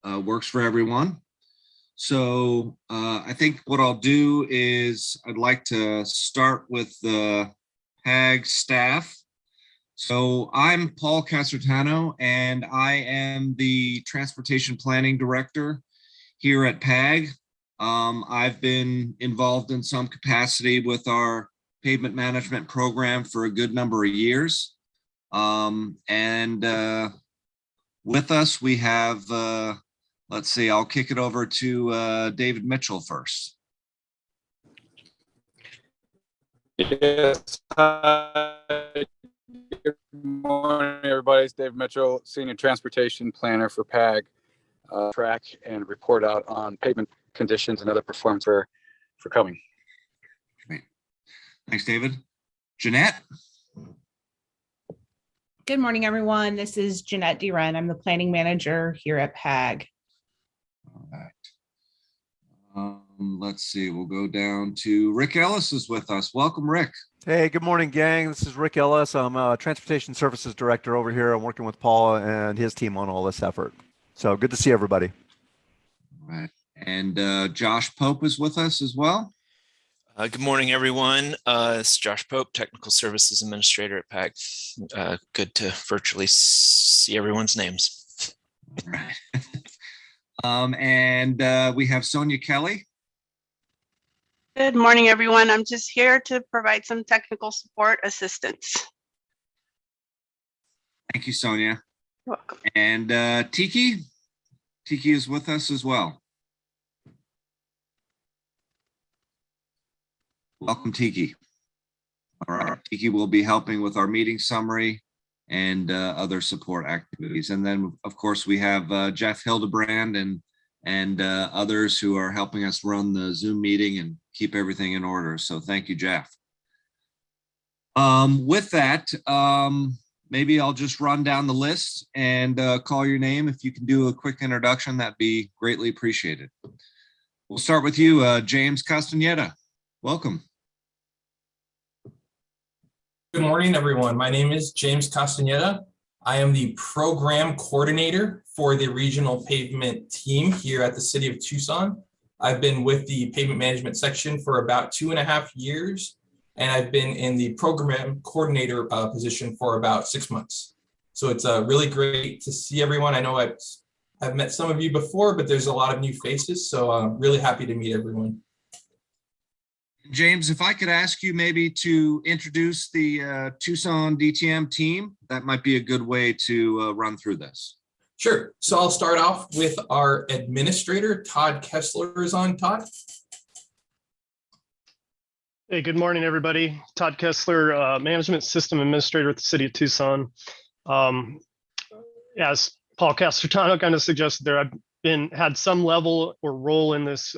works for everyone. So I think what I'll do is I'd like to start with the PAG staff. So I'm Paul Casertano, and I am the Transportation Planning Director here at PAG. I've been involved in some capacity with our pavement management program for a good number of years. With us, we have, let's see, I'll kick it over to David Mitchell first. Yes. Good morning, everybody. It's Dave Mitchell, Senior Transportation Planner for PAG. Track and report out on pavement conditions and other performance for coming. Great. Thanks, David. Jeanette? Good morning, everyone. This is Jeanette Duren. I'm the planning manager here at PAG. All right. Let's see, we'll go down to Rick Ellis is with us. Welcome, Rick. Hey, good morning, gang. This is Rick Ellis. I'm a Transportation Services Director over here. I'm working with Paul and his team on all this effort. So good to see everybody. All right. And Josh Pope is with us as well. Good morning, everyone. It's Josh Pope, Technical Services Administrator at PAG. Good to virtually see everyone's names. All right. We have Sonia Kelly. Good morning, everyone. I'm just here to provide some technical support assistance. Thank you, Sonia. You're welcome. And Tiki is with us as well. Welcome, Tiki. All right, Tiki will be helping with our meeting summary and other support activities. And then, of course, we have Jeff Hildebrand and others who are helping us run the Zoom meeting and keep everything in order. So thank you, Jeff. With that, maybe I'll just run down the list and call your name. If you can do a quick introduction, that'd be greatly appreciated. We'll start with you, James Castaneda. Welcome. Good morning, everyone. My name is James Castaneda. I am the program coordinator for the regional pavement team here at the City of Tucson. I've been with the pavement management section for about 2.5 years, and I've been in the program coordinator position for about 6 months. So it's really great to see everyone. I know I've met some of you before, but there's a lot of new faces, so I'm really happy to meet everyone. James, if I could ask you maybe to introduce the Tucson DTM team, that might be a good way to run through this. Sure. So I'll start off with our administrator, Todd Kessler is on. Todd. Hey, good morning, everybody. Todd Kessler, Management System Administrator at the City of Tucson. As Paul Casertano kind of suggested there, I've had some level or role in this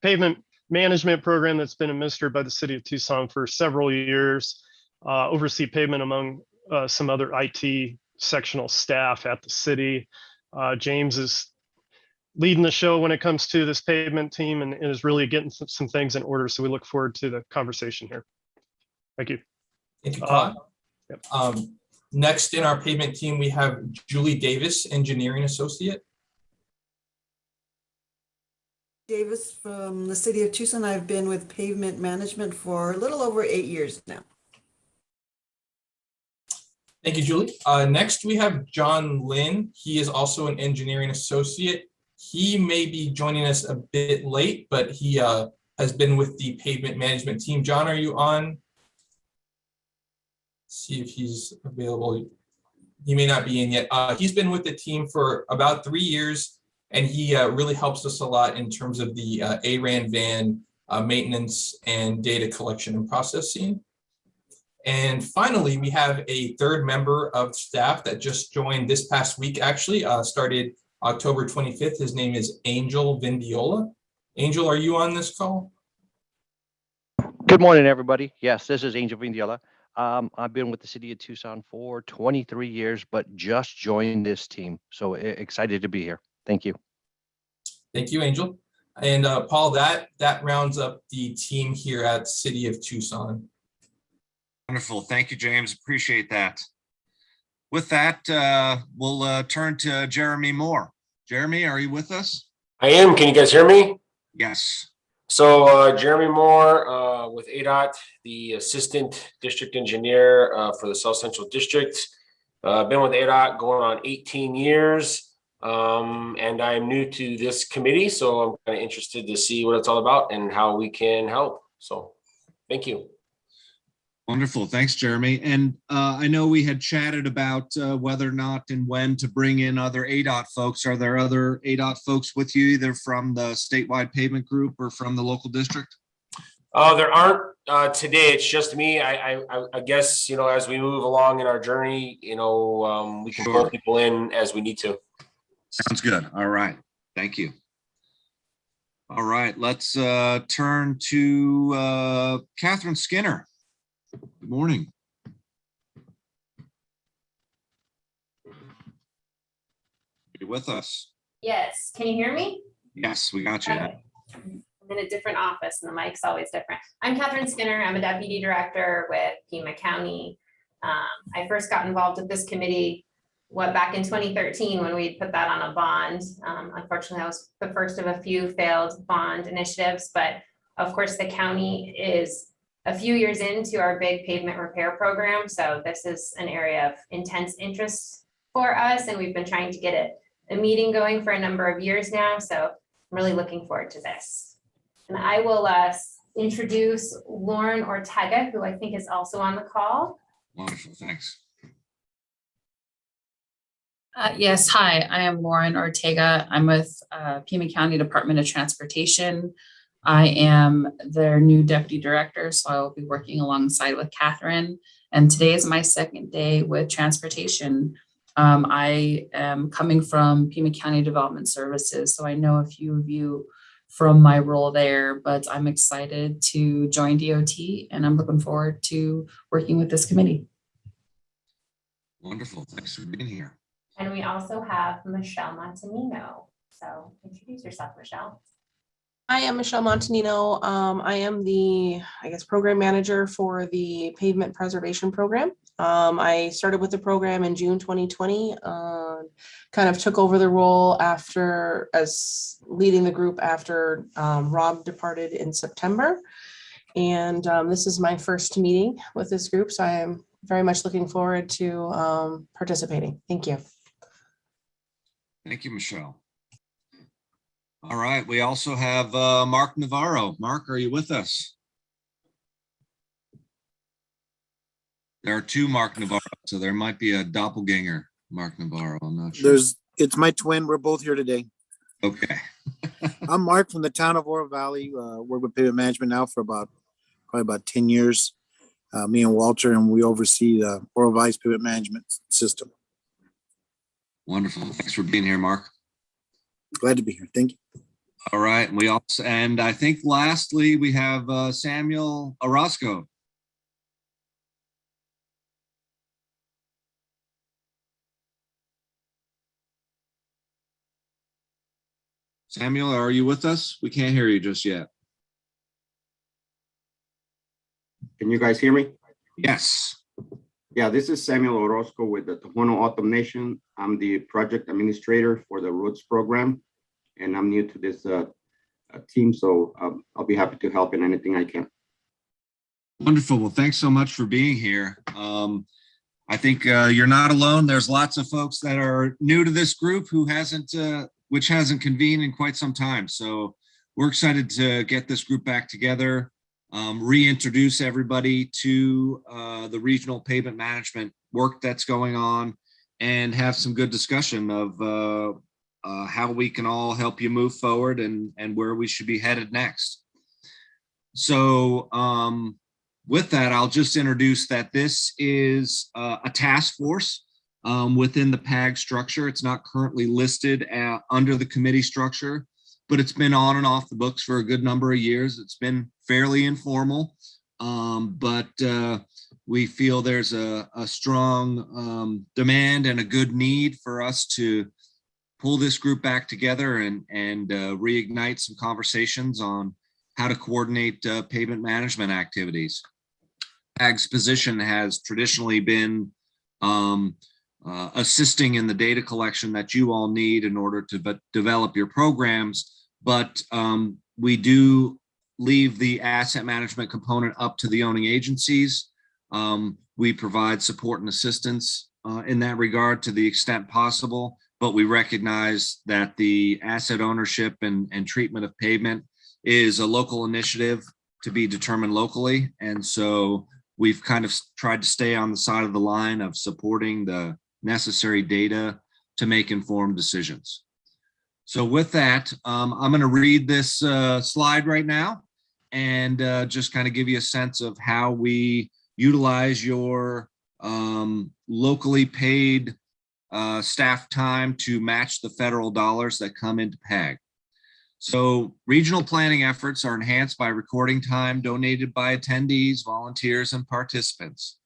pavement management program that's been administered by the City of Tucson for several years, oversee pavement among some other IT sectional staff at the city. James is leading the show when it comes to this pavement team and is really getting some things in order. So we look forward to the conversation here. Thank you. Thank you, Todd. Yep. Next in our pavement team, we have Julie Davis, Engineering Associate. Davis from the City of Tucson. I've been with pavement management for a little over 8 years now. Thank you, Julie. Next, we have John Lynn. He is also an engineering associate. He may be joining us a bit late, but he has been with the pavement management team. John, are you on? See if he's available. He may not be in yet. He's been with the team for about 3 years, and he really helps us a lot in terms of the ARAN van maintenance and data collection and processing. And finally, we have a third member of staff that just joined this past week, actually, started October 25th. His name is Angel Vindiola. Angel, are you on this call? Good morning, everybody. Yes, this is Angel Vindiola. I've been with the City of Tucson for 23 years, but just joined this team. So excited to be here. Thank you. Thank you, Angel. And Paul, that rounds up the team here at City of Tucson. Wonderful. Thank you, James. Appreciate that. With that, we'll turn to Jeremy Moore. Jeremy, are you with us? I am. Can you guys hear me? Yes. So Jeremy Moore with ADOT, the Assistant District Engineer for the South Central District. Been with ADOT going on 18 years. And I'm new to this committee, so I'm kind of interested to see what it's all about and how we can help. So thank you. Wonderful. Thanks, Jeremy. And I know we had chatted about whether or not and when to bring in other ADOT folks. Are there other ADOT folks with you, either from the statewide pavement group or from the local district? There aren't today. It's just me. I guess, you know, as we move along in our journey, you know, we can pull people in as we need to. Sounds good. All right. Thank you. All right. Let's turn to Catherine Skinner. Good morning. You with us? Yes. Can you hear me? Yes, we got you. Okay. I'm in a different office and the mic's always different. I'm Catherine Skinner. I'm a deputy director with Pima County. I first got involved with this committee back in 2013 when we put that on a bond. Unfortunately, I was the first of a few failed bond initiatives, but of course the county is a few years into our big pavement repair program. So this is an area of intense interest for us. And we've been trying to get a meeting going for a number of years now. So I'm really looking forward to this. And I will introduce Lauren Ortega, who I think is also on the call. Wonderful, thanks. Yes, hi, I am Lauren Ortega. I'm with Pima County Department of Transportation. I am their new deputy director, so I will be working alongside with Catherine. And today is my second day with transportation. I am coming from Pima County Development Services, so I know a few of you from my role there, but I'm excited to join DOT and I'm looking forward to working with this committee. Wonderful, thanks for being here. And we also have Michelle Montanino. So introduce yourself, Michelle. I am Michelle Montanino. I am the, program manager for the pavement preservation program. I started with the program in June 2020, kind of took over the role as leading the group after Rob departed in September. And this is my first meeting with this group, so I am very much looking forward to participating. Thank you. Thank you, Michelle. All right, we also have Mark Navarro. Mark, are you with us? There are two Mark Navarro, so there might be a doppelganger Mark Navarro. I'm not sure. It's my twin. We're both here today. Okay. I'm Mark from the town of Oro Valley. Work with pavement management now for probably about 10 years. Me and Walter, and we oversee the Oro Valley's pavement management system. Wonderful. Thanks for being here, Mark. Glad to be here. Thank you. All right. We also, and I think lastly, we have Samuel Orozco. Samuel, are you with us? We can't hear you just yet. Can you guys hear me? Yes. Yeah, this is Samuel Orozco with the Tohono O'odham Nation. I'm the project administrator for the roads program, and I'm new to this team, so I'll be happy to help in anything I can. Wonderful. Well, thanks so much for being here. I think you're not alone. There's lots of folks that are new to this group which hasn't convened in quite some time. So we're excited to get this group back together, reintroduce everybody to the regional pavement management work that's going on, and have some good discussion of how we can all help you move forward and where we should be headed next. So with that, I'll just introduce that this is a task force within the PAG structure. It's not currently listed under the committee structure, but it's been on and off the books for a good number of years. It's been fairly informal, but we feel there's a strong demand and a good need for us to pull this group back together and reignite some conversations on how to coordinate pavement management activities. PAG's position has traditionally been assisting in the data collection that you all need in order to develop your programs. But we do leave the asset management component up to the owning agencies. We provide support and assistance in that regard to the extent possible, but we recognize that the asset ownership and treatment of pavement is a local initiative to be determined locally. And so we've kind of tried to stay on the side of the line of supporting the necessary data to make informed decisions. So with that, I'm going to read this slide right now and just kind of give you a sense of how we utilize your locally paid staff time to match the federal dollars that come into PAG. So regional planning efforts are enhanced by recording time donated by attendees, volunteers, and participants.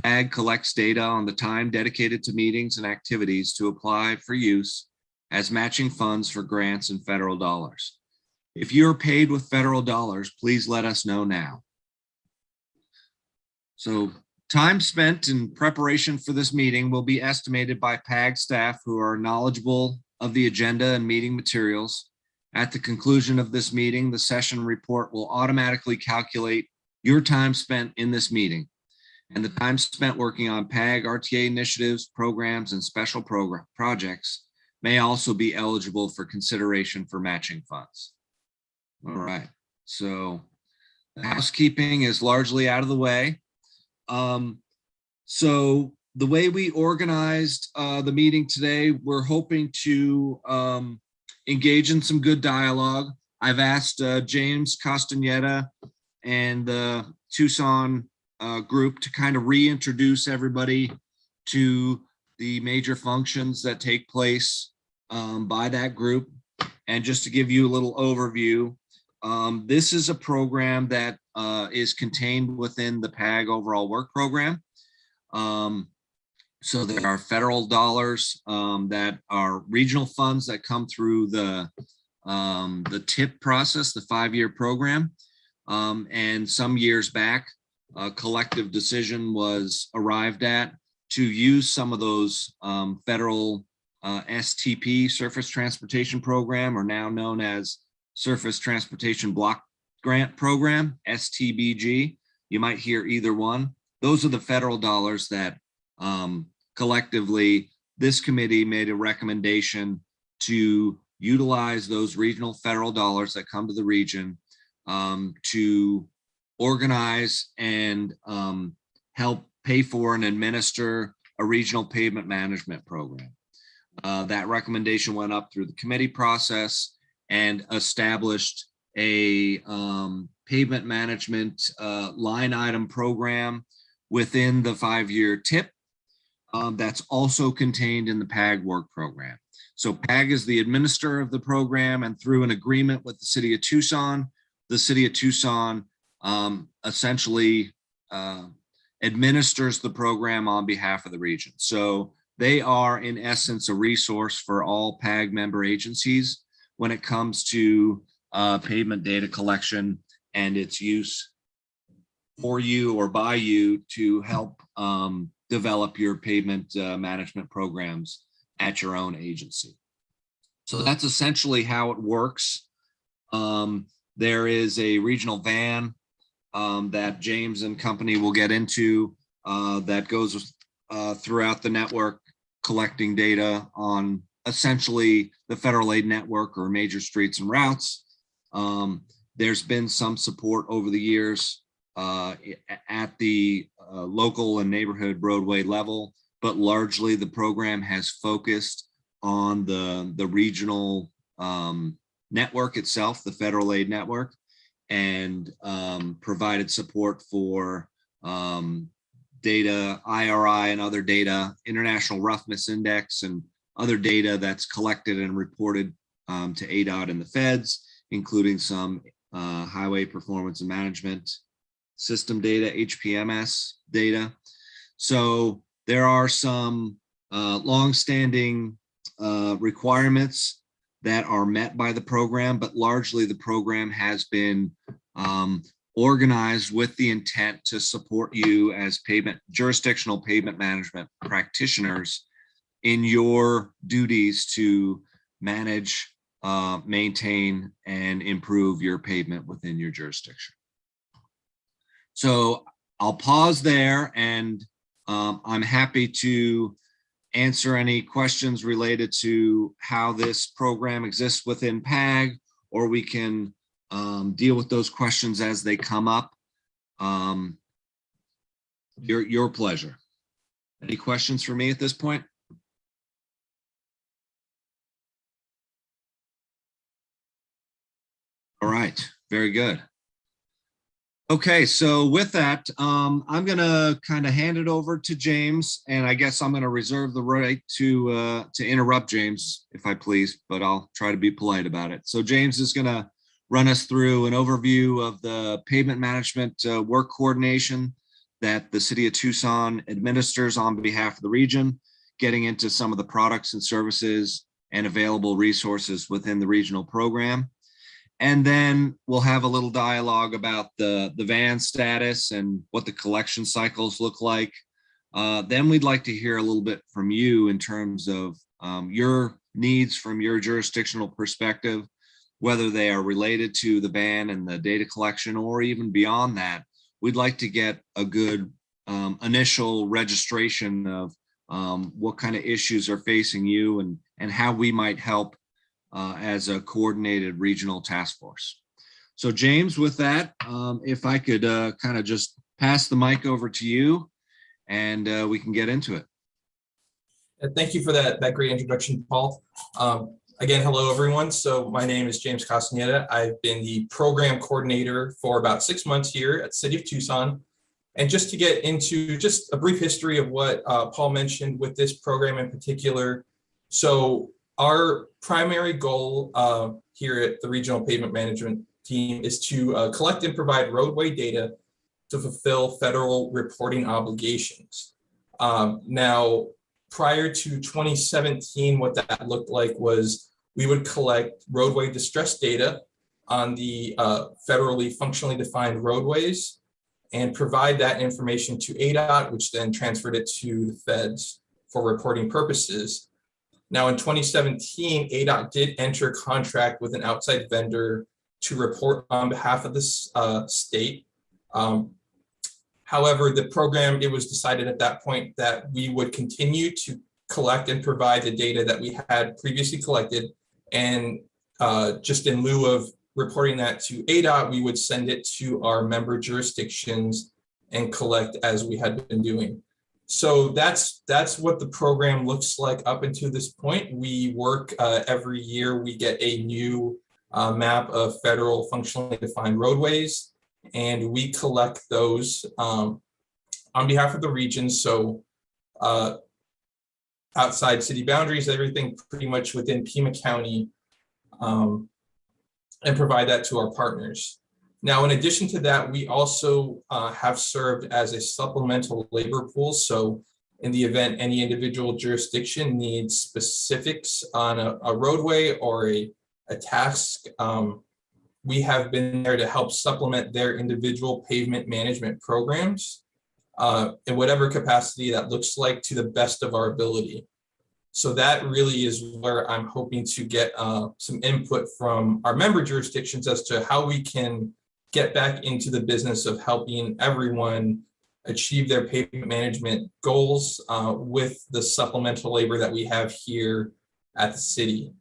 PAG collects data on the time dedicated to meetings and activities to apply for use as matching funds for grants and federal dollars. If you're paid with federal dollars, please let us know now. So time spent in preparation for this meeting will be estimated by PAG staff who are knowledgeable of the agenda and meeting materials. At the conclusion of this meeting, the session report will automatically calculate your time spent in this meeting, and the time spent working on PAG, RTA initiatives, programs, and special projects may also be eligible for consideration for matching funds. All right, so the housekeeping is largely out of the way. So the way we organized the meeting today, we're hoping to engage in some good dialogue. I've asked James Castaneda and the Tucson group to kind of reintroduce everybody to the major functions that take place by that group. And just to give you a little overview, this is a program that is contained within the PAG overall work program. So there are federal dollars that are regional funds that come through the TIP process, the 5-year program. And some years back, a collective decision was arrived at to use some of those federal STP, Surface Transportation Program, or now known as Surface Transportation Block Grant Program, STBG. You might hear either one. Those are the federal dollars that collectively this committee made a recommendation to utilize those regional federal dollars that come to the region to organize and help pay for and administer a regional pavement management program. That recommendation went up through the committee process and established a pavement management line item program within the 5-year TIP that's also contained in the PAG work program. So PAG is the administrator of the program, and through an agreement with the city of Tucson, essentially administers the program on behalf of the region. So they are in essence a resource for all PAG member agencies when it comes to pavement data collection and its use for you or by you to help develop your pavement management programs at your own agency. So that's essentially how it works. There is a regional van that James and company will get into that goes throughout the network, collecting data on essentially the federal aid network or major streets and routes. There's been some support over the years at the local and neighborhood roadway level, but largely the program has focused on the regional network itself, the federal aid network, and provided support for data, IRI and other data, International Roughness Index and other data that's collected and reported to ADOT and the feds, including some highway performance and management system data, HPMS data. So there are some longstanding requirements that are met by the program, but largely the program has been organized with the intent to support you as jurisdictional pavement management practitioners in your duties to manage, maintain, and improve your pavement within your jurisdiction. So I'll pause there, and I'm happy to answer any questions related to how this program exists within PAG, or we can deal with those questions as they come up. Your pleasure. Any questions for me at this point? All right, very good. Okay, so with that, I'm gonna kind of hand it over to James, and I guess I'm gonna reserve the right to interrupt James, if I please, but I'll try to be polite about it. So James is gonna run us through an overview of the pavement management work coordination that the City of Tucson administers on behalf of the region, getting into some of the products and services and available resources within the regional program. And then we'll have a little dialogue about the van status and what the collection cycles look like. Then we'd like to hear a little bit from you in terms of your needs from your jurisdictional perspective, whether they are related to the van and the data collection, or even beyond that. We'd like to get a good initial registration of what kind of issues are facing you and how we might help as a coordinated regional task force. So James, with that, if I could kind of just pass the mic over to you, and we can get into it. Thank you for that great introduction, Paul. Again, hello everyone. So my name is James Castaneda. I've been the program coordinator for about 6 months here at City of Tucson. And just to get into just a brief history of what Paul mentioned with this program in particular. So our primary goal here at the Regional Pavement Management Team is to collect and provide roadway data to fulfill federal reporting obligations. Now, prior to 2017, what that looked like was we would collect roadway distress data on the federally functionally defined roadways and provide that information to ADOT, which then transferred it to the feds for reporting purposes. Now, in 2017, ADOT did enter a contract with an outside vendor to report on behalf of this state. However, the program, it was decided at that point that we would continue to collect and provide the data that we had previously collected. And just in lieu of reporting that to ADOT, we would send it to our member jurisdictions and collect as we had been doing. So that's what the program looks like up until this point. We work every year, we get a new map of federal functionally defined roadways, and we collect those on behalf of the region. So outside city boundaries, everything pretty much within Pima County, and provide that to our partners. Now, in addition to that, we also have served as a supplemental labor pool. So in the event any individual jurisdiction needs specifics on a roadway or a task, we have been there to help supplement their individual pavement management programs in whatever capacity that looks like, to the best of our ability. So that really is where I'm hoping to get some input from our member jurisdictions as to how we can get back into the business of helping everyone achieve their pavement management goals with the supplemental labor that we have here at the city.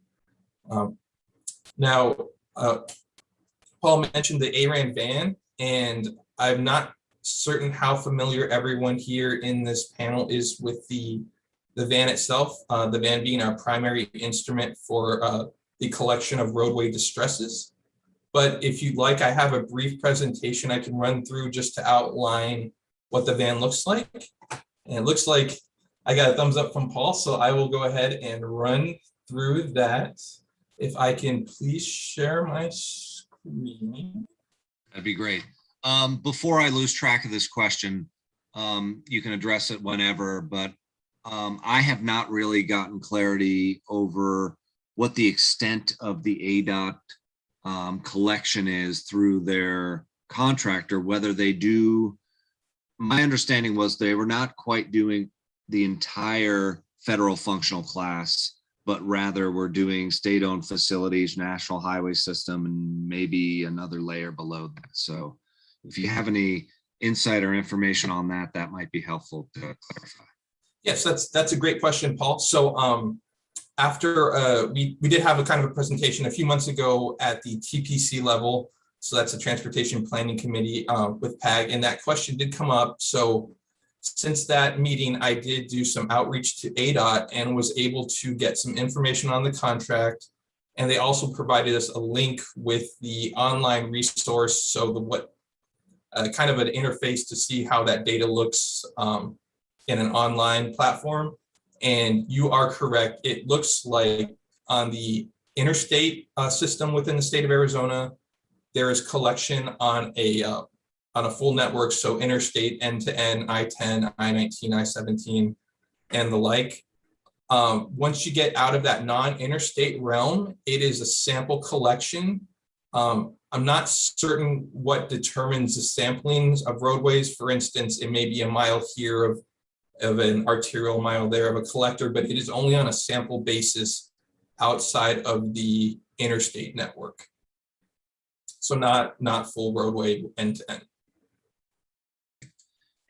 Now, Paul mentioned the ARAN van, and I'm not certain how familiar everyone here in this panel is with the van itself, the van being our primary instrument for the collection of roadway distresses. But if you'd like, I have a brief presentation I can run through just to outline what the van looks like. And it looks like I got a thumbs up from Paul, so I will go ahead and run through that. If I can please share my screen. That'd be great. Before I lose track of this question, you can address it whenever, but I have not really gotten clarity over what the extent of the ADOT collection is through their contractor, whether they do, my understanding was they were not quite doing the entire federal functional class, but rather we're doing state-owned facilities, national highway system, and maybe another layer below that. So if you have any insight or information on that, that might be helpful to clarify. Yes, that's a great question, Paul. So after we did have a kind of a presentation a few months ago at the TPC level. So that's the Transportation Planning Committee with PAG, and that question did come up. So since that meeting, I did do some outreach to ADOT and was able to get some information on the contract. And they also provided us a link with the online resource. So the what kind of an interface to see how that data looks in an online platform. And you are correct. It looks like on the interstate system within the state of Arizona, there is collection on a full network, so interstate, end-to-end, I-10, I-19, I-17, and the like. Once you get out of that non-interstate realm, it is a sample collection. I'm not certain what determines the samplings of roadways. For instance, it may be a mile here of an arterial, mile there of a collector, but it is only on a sample basis outside of the interstate network. So not full roadway end-to-end.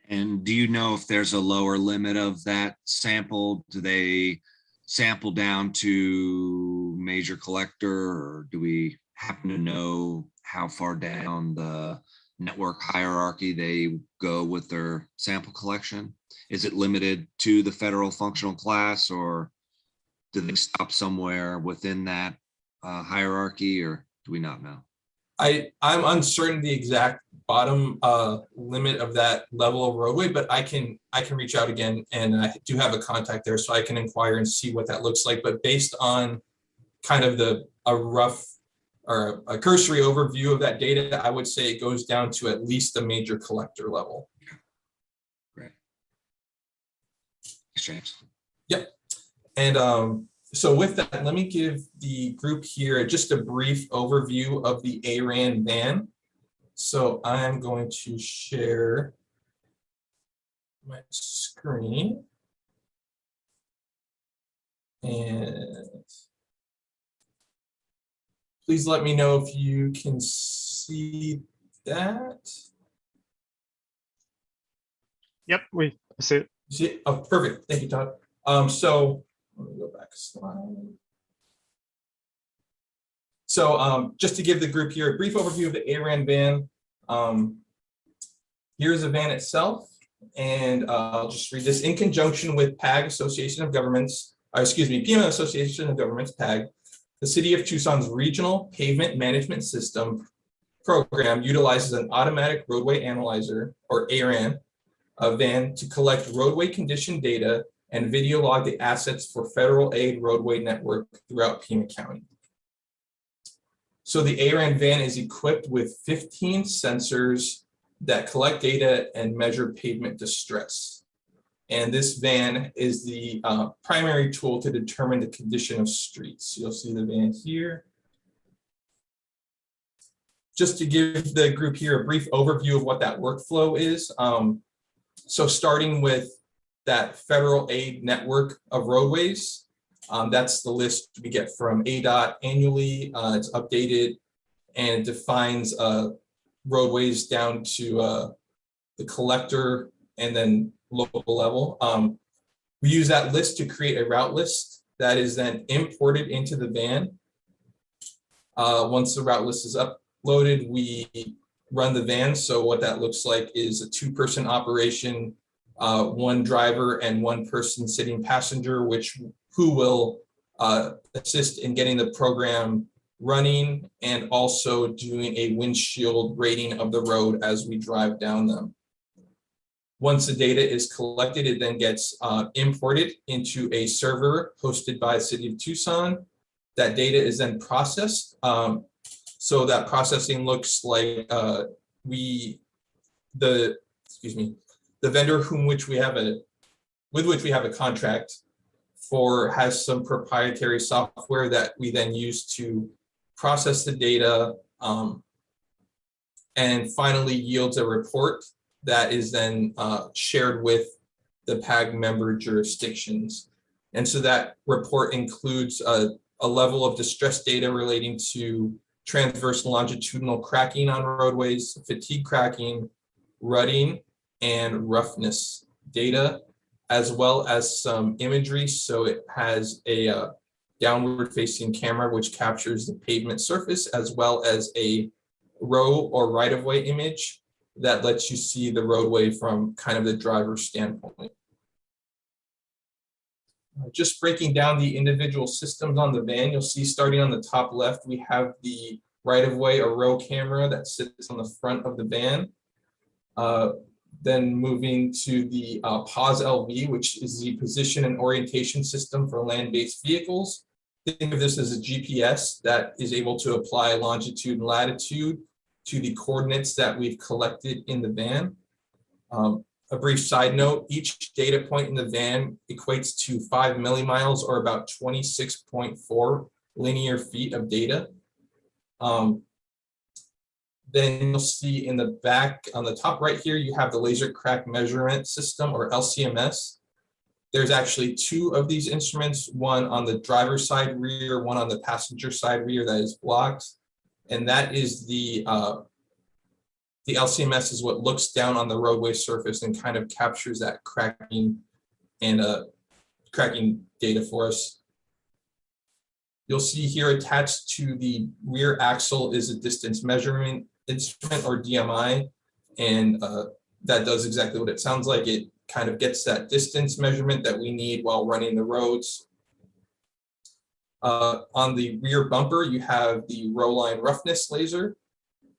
And do you know if there's a lower limit of that sample? Do they sample down to major collector, or do we happen to know how far down the network hierarchy they go with their sample collection? Is it limited to the federal functional class, or do they stop somewhere within that hierarchy, or do we not know? I'm uncertain the exact bottom limit of that level of roadway, but I can reach out again, and I do have a contact there, so I can inquire and see what that looks like. But based on kind of a rough or a cursory overview of that data, I would say it goes down to at least the major collector level. Great. Thanks, James. Yep. And so with that, let me give the group here just a brief overview of the ARAN van. So I'm going to share my screen. And please let me know if you can see that. Yep, we see it. See it? Oh, perfect. Thank you, Todd. So let me go back a slide. So just to give the group here a brief overview of the ARAN van. Here's the van itself, and I'll just read this. In conjunction with PAG Association of Governments, Pavement Association of Governments, PAG, the City of Tucson's Regional Pavement Management System program utilizes an automatic roadway analyzer, or ARAN, van to collect roadway condition data and video log the assets for federal aid roadway network throughout Pima County. So the ARAN van is equipped with 15 sensors that collect data and measure pavement distress. And this van is the primary tool to determine the condition of streets. You'll see the van here. Just to give the group here a brief overview of what that workflow is. So starting with that federal aid network of roadways, that's the list we get from ADOT annually. It's updated and it defines roadways down to the collector and then local level. We use that list to create a route list that is then imported into the van. Once the route list is uploaded, we run the van. So what that looks like is a 2-person operation, 1 driver and 1 person sitting passenger, who will assist in getting the program running and also doing a windshield rating of the road as we drive down them. Once the data is collected, it then gets imported into a server hosted by the City of Tucson. That data is then processed. So that processing looks like the vendor with which we have a contract has some proprietary software that we then use to process the data, and finally yields a report that is then shared with the PAG member jurisdictions. And so that report includes a level of distress data relating to transverse and longitudinal cracking on roadways, fatigue cracking, rutting, and roughness data, as well as some imagery. So it has a downward facing camera, which captures the pavement surface, as well as a row or right-of-way image that lets you see the roadway from kind of the driver's standpoint. Just breaking down the individual systems on the van, you'll see starting on the top left, we have the right-of-way or row camera that sits on the front of the van. Then moving to the PAWS LV, which is the position and orientation system for land-based vehicles. Think of this as a GPS that is able to apply longitude and latitude to the coordinates that we've collected in the van. A brief side note, each data point in the van equates to 5 millimiles or about 26.4 linear feet of data. Then you'll see in the back on the top right here, you have the laser crack measurement system or LCMS. There's actually two of these instruments, one on the driver's side rear, one on the passenger side rear that is blocked. And that is the LCMS is what looks down on the roadway surface and kind of captures that cracking and cracking data for us. You'll see here attached to the rear axle is a distance measurement instrument or DMI, and that does exactly what it sounds like. It kind of gets that distance measurement that we need while running the roads. On the rear bumper, you have the row line roughness laser.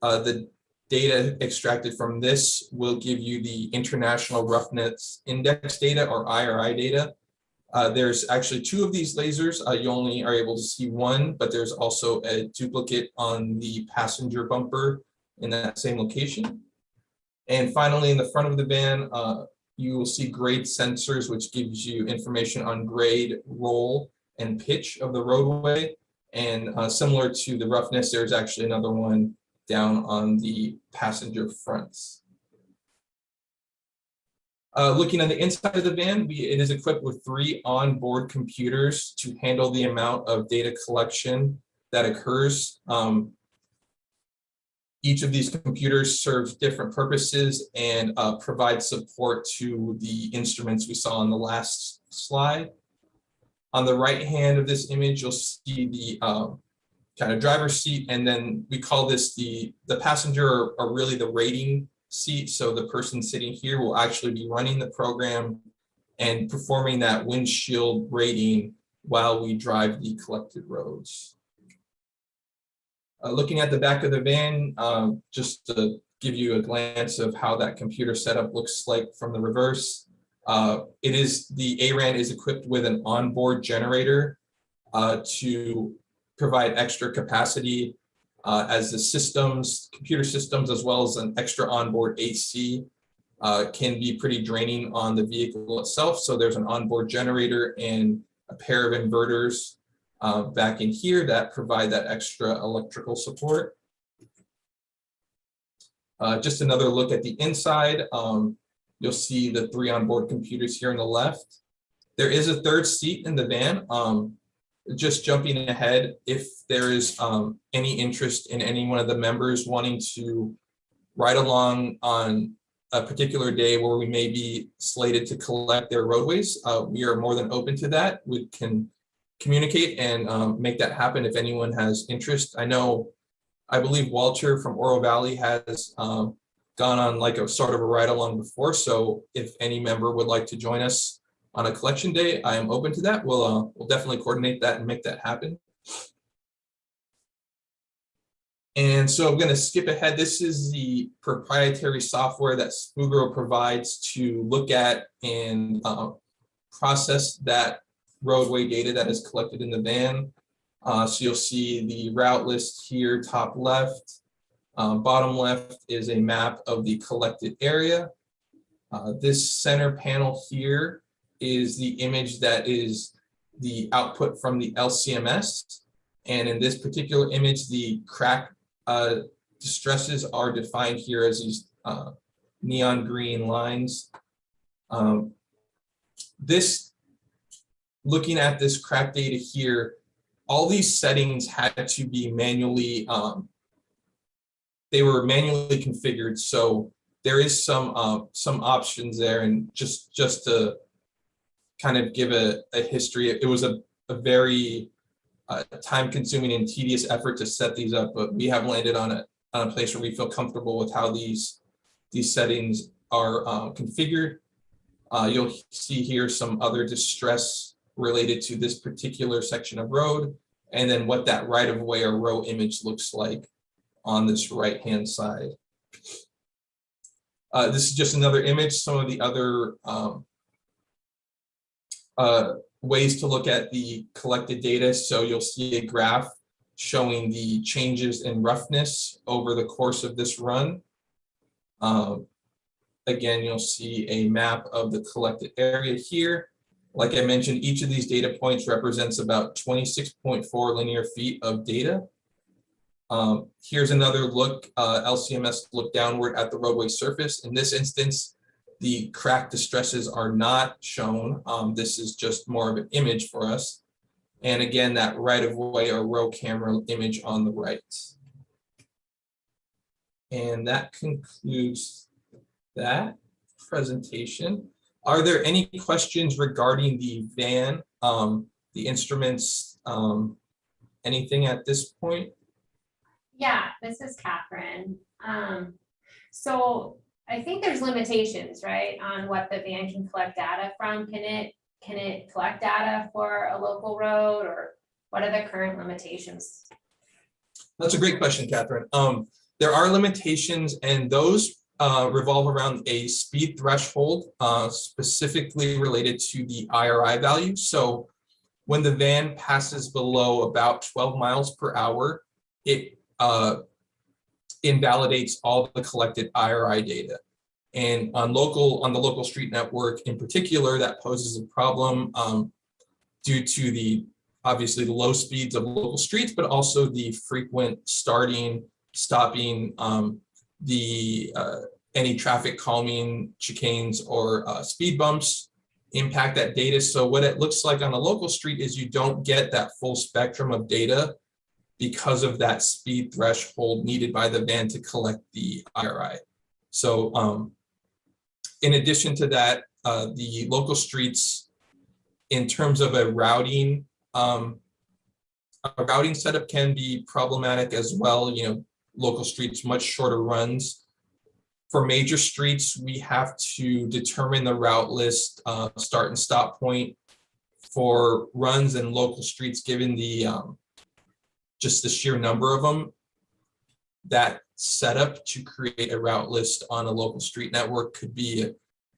The data extracted from this will give you the International Roughness Index data or IRI data. There's actually two of these lasers. You only are able to see one, but there's also a duplicate on the passenger bumper in that same location. And finally, in the front of the van, you will see grade sensors, which gives you information on grade, roll, and pitch of the roadway. And similar to the roughness, there's actually another one down on the passenger fronts. Looking at the inside of the van, it is equipped with 3 onboard computers to handle the amount of data collection that occurs. Each of these computers serves different purposes and provides support to the instruments we saw on the last slide. On the right hand of this image, you'll see the kind of driver's seat, and then we call this the passenger or really the rating seat. So the person sitting here will actually be running the program and performing that windshield rating while we drive the collected roads. Looking at the back of the van, just to give you a glance of how that computer setup looks like from the reverse. The ARAN is equipped with an onboard generator to provide extra capacity as the computer systems, as well as an extra onboard AC can be pretty draining on the vehicle itself. So there's an onboard generator and a pair of inverters back in here that provide that extra electrical support. Just another look at the inside. You'll see the 3 onboard computers here on the left. There is a third seat in the van. Just jumping ahead, if there is any interest in any one of the members wanting to ride along on a particular day where we may be slated to collect their roadways, we are more than open to that. We can communicate and make that happen if anyone has interest. I believe Walter from Oro Valley has gone on like a sort of a ride along before. So if any member would like to join us on a collection day, I am open to that. We'll definitely coordinate that and make that happen. And so I'm going to skip ahead. This is the proprietary software that Spoogro provides to look at and process that roadway data that is collected in the van. So you'll see the route list here, top left. Bottom left is a map of the collected area. This center panel here is the image that is the output from the LCMS. And in this particular image, the crack distresses are defined here as these neon green lines. Looking at this crack data here, all these settings had to be manually, they were manually configured. So there is some options there, and just to kind of give a history, it was a very time-consuming and tedious effort to set these up, but we have landed on a place where we feel comfortable with how these settings are configured. You'll see here some other distress related to this particular section of road, and then what that right-of-way or row image looks like on this right-hand side. This is just another image. Some of the other ways to look at the collected data. So you'll see a graph showing the changes in roughness over the course of this run. Again, you'll see a map of the collected area here. Like I mentioned, each of these data points represents about 26.4 linear feet of data. Here's another look, LCMS look downward at the roadway surface. In this instance, the crack distresses are not shown. This is just more of an image for us. And again, that right-of-way or row camera image on the right. And that concludes that presentation. Are there any questions regarding the van, the instruments, anything at this point? Yeah, this is Catherine. So I think there's limitations, right, on what the van can collect data from. Can it collect data for a local road, or what are the current limitations? That's a great question, Catherine. There are limitations, and those revolve around a speed threshold specifically related to the IRI value. So when the van passes below about 12 miles per hour, it invalidates all the collected IRI data. And on the local street network in particular, that poses a problem due to obviously the low speeds of local streets, but also the frequent starting, stopping, any traffic calming, chicanes, or speed bumps impact that data. So what it looks like on a local street is you don't get that full spectrum of data because of that speed threshold needed by the van to collect the IRI. So in addition to that, the local streets, in terms of a routing setup, can be problematic as well. You know, local streets, much shorter runs. For major streets, we have to determine the route list, start and stop point for runs and local streets, given the just the sheer number of them. That setup to create a route list on a local street network could be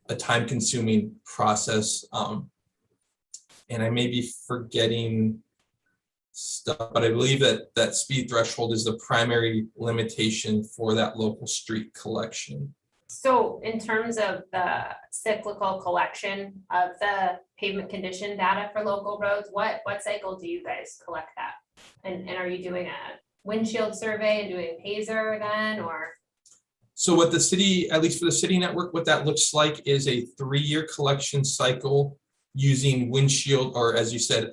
a time-consuming process. And I may be forgetting stuff, but I believe that speed threshold is the primary limitation for that local street collection. So in terms of the cyclical collection of the pavement condition data for local roads, what cycle do you guys collect that? And are you doing a windshield survey and doing a Pazer then, or? So what the city, at least for the city network, what that looks like is a 3-year collection cycle using windshield, or as you said,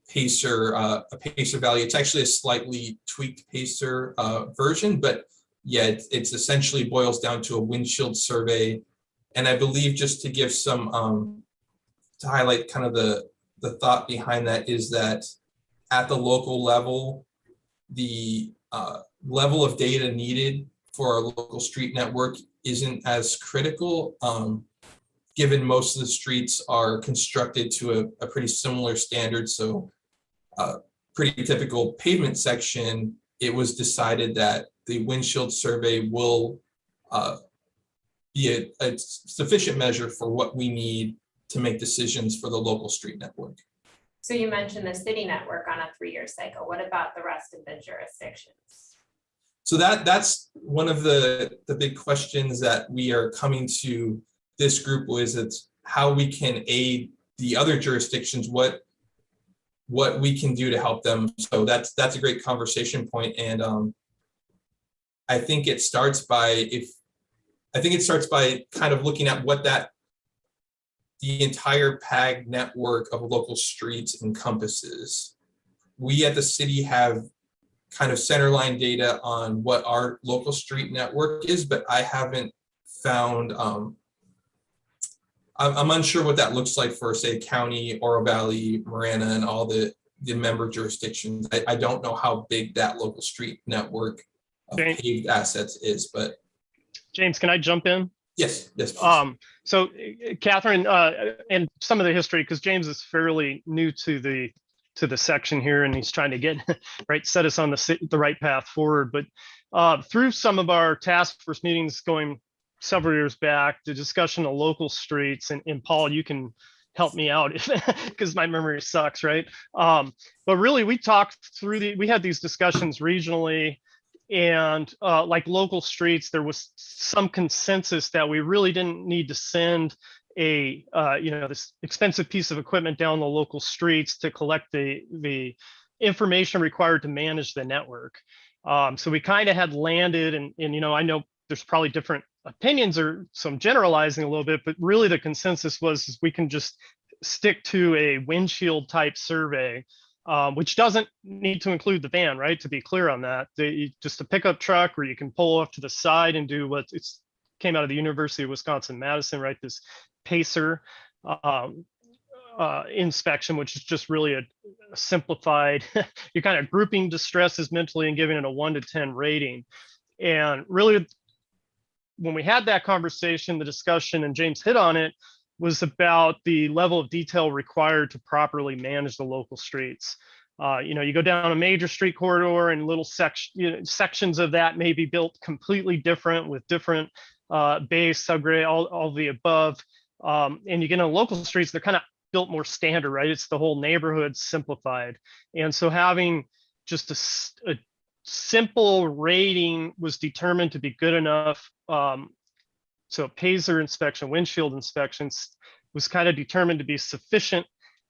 Pacer, a Pacer value. It's actually a slightly tweaked Pacer version, but yeah, it's essentially boils down to a windshield survey. And I believe, just to give some, to highlight kind of the thought behind that, is that at the local level, the level of data needed for a local street network isn't as critical, given most of the streets are constructed to a pretty similar standard. So pretty typical pavement section, it was decided that the windshield survey will be a sufficient measure for what we need to make decisions for the local street network. So you mentioned the city network on a 3-year cycle. What about the rest of the jurisdictions? So that's one of the big questions that we are coming to this group with. It's how we can aid the other jurisdictions, what we can do to help them. So that's a great conversation point. And I think it starts by kind of looking at what the entire PAG network of local streets encompasses. We at the city have kind of centerline data on what our local street network is, but I haven't found, I'm unsure what that looks like for, say, County, Oro Valley, Marana, and all the member jurisdictions. I don't know how big that local street network of paved assets is, but. James, can I jump in? Yes, please. So Catherine, and some of the history, because James is fairly new to the section here, and he's trying to get set us on the right path forward. But through some of our task force meetings going several years back, the discussion of local streets, and Paul, you can help me out because my memory sucks, right? But really, we talked through we had these discussions regionally. And like local streets, there was some consensus that we really didn't need to send this expensive piece of equipment down the local streets to collect the information required to manage the network. So we kind of had landed, and I know there's probably different opinions, or some generalizing a little bit, but really the consensus was we can just stick to a windshield type survey. Which doesn't need to include the van, right? To be clear on that, just a pickup truck, where you can pull off to the side and do what came out of the University of Wisconsin-Madison, right? This PACER inspection, which is just really a simplified, you're kind of grouping distresses mentally and giving it a 1 to 10 rating. And really, when we had that conversation, the discussion, and James hit on it, was about the level of detail required to properly manage the local streets. You go down a major street corridor, and little sections of that may be built completely different, with different base, subgrade, all the above. And you get on local streets, they're kind of built more standard, right? It's the whole neighborhood simplified. And so having just a simple rating was determined to be good enough. So PASER inspection, windshield inspections, was kind of determined to be sufficient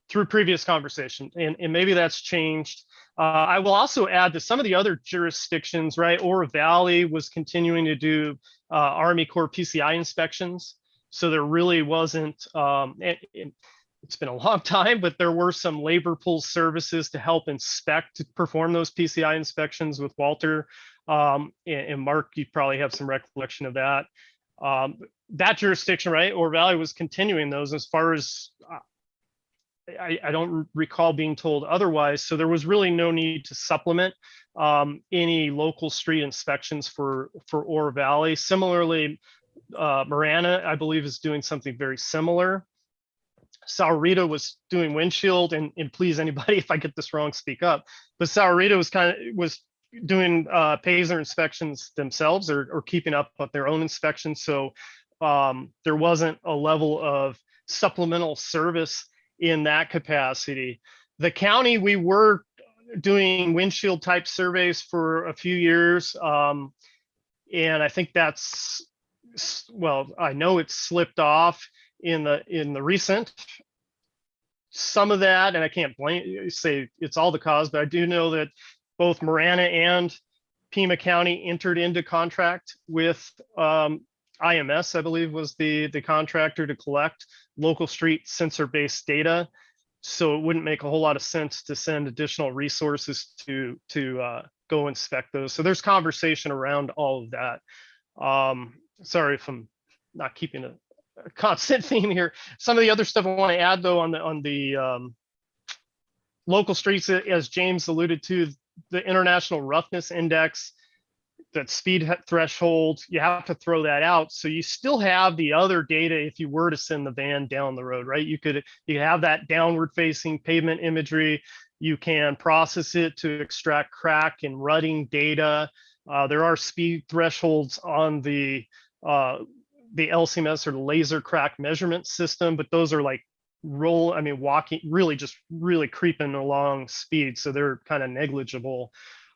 through previous conversation. And maybe that's changed. I will also add that some of the other jurisdictions, right? Oro Valley was continuing to do Army Corps PCI inspections. So there really wasn't, it's been a long time, but there were some labor pool services to help perform those PCI inspections with Walter. And Mark, you probably have some recollection of that. That jurisdiction, right, Oro Valley, was continuing those, as far as I don't recall being told otherwise. So there was really no need to supplement any local street inspections for Oro Valley. Similarly, Marana, I believe, is doing something very similar. Sahuarita was doing windshield, and please, anybody, if I get this wrong, speak up. But Sahuarita was doing PASER inspections themselves, or keeping up with their own inspections. So there wasn't a level of supplemental service in that capacity. The county, we were doing windshield type surveys for a few years. And I think that's, well, I know it's slipped off in the recent. Some of that, and I can't say it's all the cause, but I do know that both Marana and Pima County entered into contract with IMS, I believe, was the contractor to collect local street sensor-based data. So it wouldn't make a whole lot of sense to send additional resources to go inspect those. So there's conversation around all of that. Sorry if I'm not keeping a constant theme here. Some of the other stuff I want to add, though, on the local streets, as James alluded to, the International Roughness Index, that speed threshold, you have to throw that out. So you still have the other data if you were to send the van down the road, right? You have that downward facing pavement imagery. You can process it to extract crack and rutting data. There are speed thresholds on the LCMS, or the laser crack measurement system, but those are like walking, really creeping along speed. So they're kind of negligible.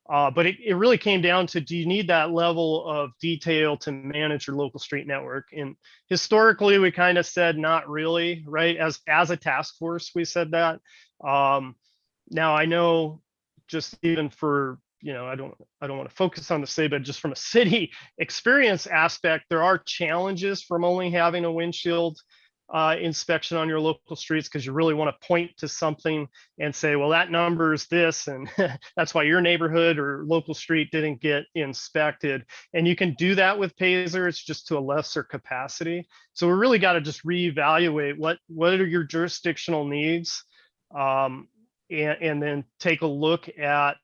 But it really came down to, do you need that level of detail to manage your local street network? And historically, we kind of said not really, right? As a task force, we said that. Now I know, just even for I don't want to focus on the city, but just from a city experience aspect, there are challenges from only having a windshield inspection on your local streets, because you really want to point to something and say, well, that number is this, and that's why your neighborhood or local street didn't get inspected. And you can do that with Payzer, it's just to a lesser capacity. So we really got to just reevaluate what are your jurisdictional needs, and then take a look at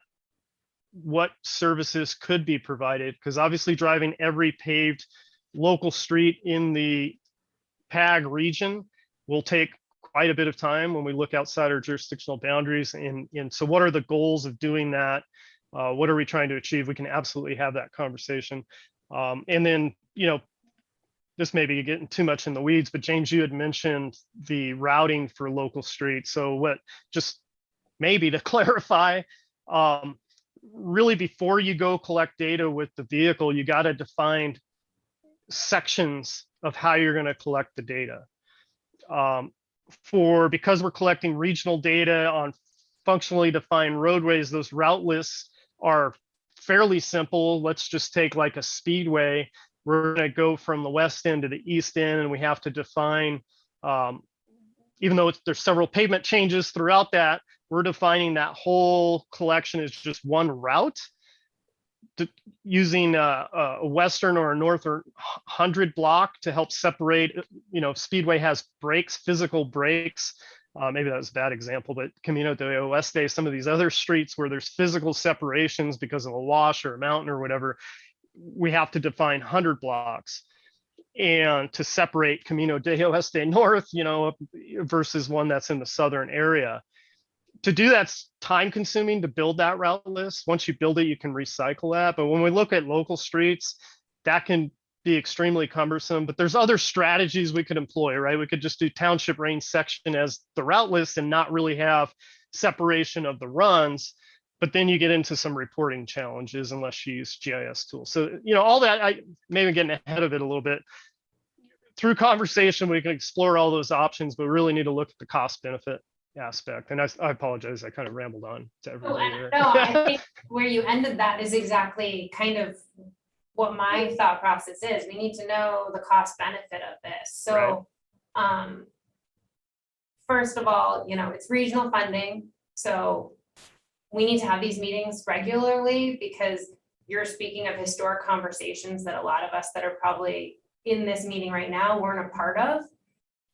what services could be provided, because obviously driving every paved local street in the PAG region will take quite a bit of time when we look outside our jurisdictional boundaries. And so what are the goals of doing that? What are we trying to achieve? We can absolutely have that conversation. And then, this may be getting too much in the weeds, but James, you had mentioned the routing for local streets. So just maybe to clarify, really before you go collect data with the vehicle, you got to define sections of how you're going to collect the data. Because we're collecting regional data on functionally defined roadways, those route lists are fairly simple. Let's just take like a speedway. We're going to go from the west end to the east end, and we have to define, even though there's several pavement changes throughout that, we're defining that whole collection as just one route. Using a western or a north or 100 block to help separate. Speedway has brakes, physical brakes. Maybe that was a bad example, but Camino de Oeste, some of these other streets where there's physical separations because of a wash or a mountain or whatever, we have to define 100 blocks. And to separate Camino de Oeste North, versus one that's in the southern area. To do that's time consuming to build that route list. Once you build it, you can recycle that. But when we look at local streets, that can be extremely cumbersome. But there's other strategies we could employ, right? We could just do township range section as the route list and not really have separation of the runs. But then you get into some reporting challenges unless you use GIS tools. So, all that, I maybe getting ahead of it a little bit. Through conversation, we can explore all those options, but we really need to look at the cost benefit aspect. And I apologize, I kind of rambled on to everybody there. No, I think where you ended that is exactly kind of what my thought process is. We need to know the cost benefit of this. So first of all, it's regional funding. So we need to have these meetings regularly, because you're speaking of historic conversations that a lot of us that are probably in this meeting right now weren't a part of.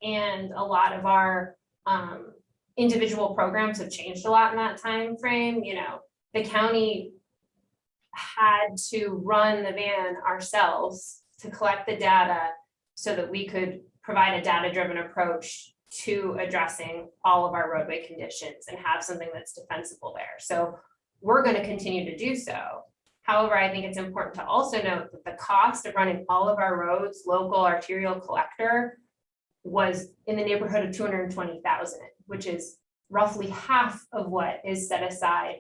And a lot of our individual programs have changed a lot in that time frame. The county had to run the van ourselves to collect the data so that we could provide a data-driven approach to addressing all of our roadway conditions and have something that's defensible there. So we're going to continue to do so. However, I think it's important to also note that the cost of running all of our roads, local arterial collector, was in the neighborhood of 220,000, which is roughly half of what is set aside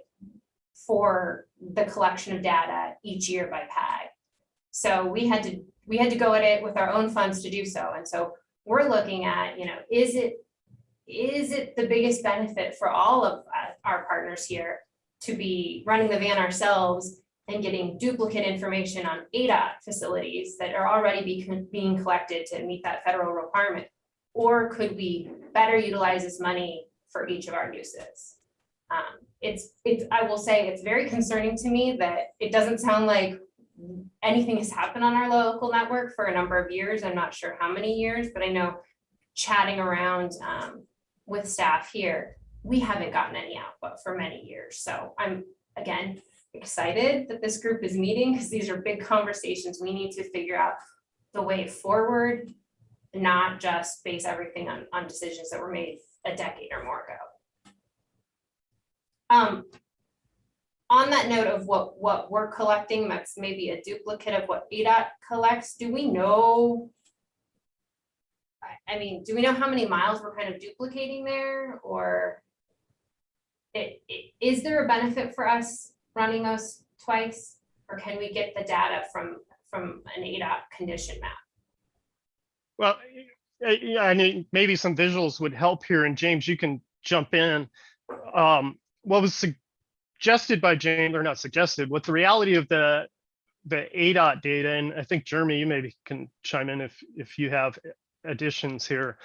for the collection of data each year by PAG. So we had to go at it with our own funds to do so. And so we're looking at, is it the biggest benefit for all of our partners here to be running the van ourselves and getting duplicate information on ADOT facilities that are already being collected to meet that federal requirement? Or could we better utilize this money for each of our uses? I will say it's very concerning to me that it doesn't sound like anything has happened on our local network for a number of years. I'm not sure how many years, but I know chatting around with staff here, we haven't gotten any output for many years. So I'm, again, excited that this group is meeting, because these are big conversations. We need to figure out the way forward, not just base everything on decisions that were made a decade or more ago. On that note of what we're collecting, that's maybe a duplicate of what ADOT collects. Do we know? Do we know how many miles we're kind of duplicating there, or is there a benefit for us running those twice, or can we get the data from an ADOT condition map? Well, maybe some visuals would help here, and James, you can jump in. What was suggested by James, or not suggested, what the reality of the ADOT data, and I think Jeremy, you maybe can chime in if you have additions here.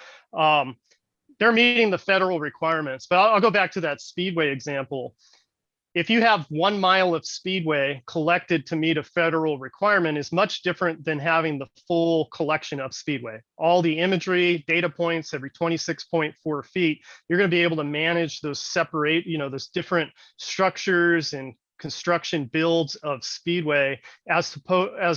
They're meeting the federal requirements, but I'll go back to that speedway example. If you have 1 mile of speedway collected to meet a federal requirement is much different than having the full collection of speedway. All the imagery, data points every 26.4 feet, you're going to be able to manage those separate, those different structures and construction builds of speedway as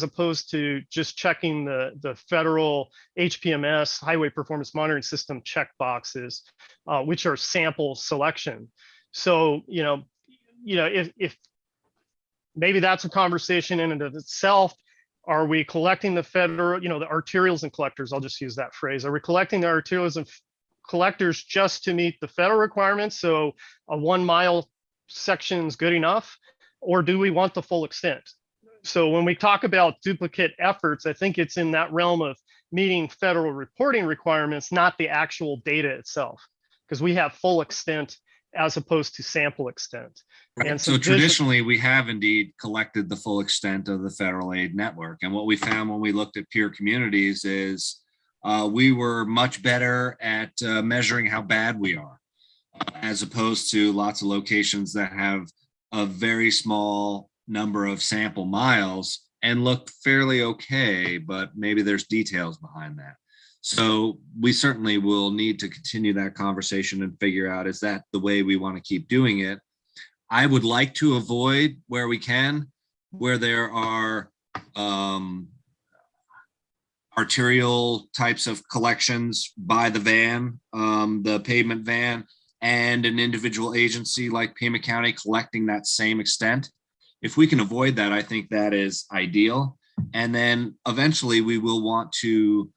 opposed to just checking the federal HPMS, Highway Performance Monitoring System check boxes, which are sample selection. So, if maybe that's a conversation in and of itself. Are we collecting the federal, the arterials and collectors? I'll just use that phrase. Are we collecting the arterials and collectors just to meet the federal requirements? So a 1 mile section is good enough, or do we want the full extent? So when we talk about duplicate efforts, I think it's in that realm of meeting federal reporting requirements, not the actual data itself, because we have full extent as opposed to sample extent. Right. And so traditionally, we have indeed collected the full extent of the federal aid network. And what we found when we looked at peer communities is we were much better at measuring how bad we are, as opposed to lots of locations that have a very small number of sample miles and look fairly okay, but maybe there's details behind that. So we certainly will need to continue that conversation and figure out, is that the way we want to keep doing it? I would like to avoid, where we can, where there are arterial types of collections by the van, the pavement van, and an individual agency like Pima County collecting that same extent. If we can avoid that, I think that is ideal. And then eventually we will want to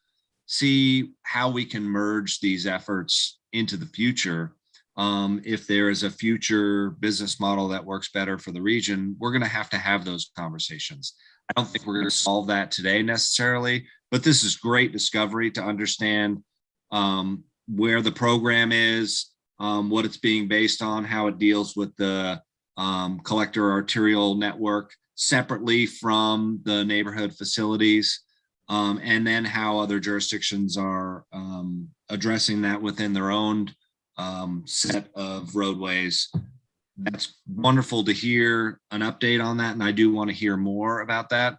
see how we can merge these efforts into the future. If there is a future business model that works better for the region, we're going to have those conversations. I don't think we're going to solve that today necessarily, but this is great discovery to understand where the program is, what it's being based on, how it deals with the collector arterial network separately from the neighborhood facilities, and then how other jurisdictions are addressing that within their own set of roadways. That's wonderful to hear an update on that, and I do want to hear more about that.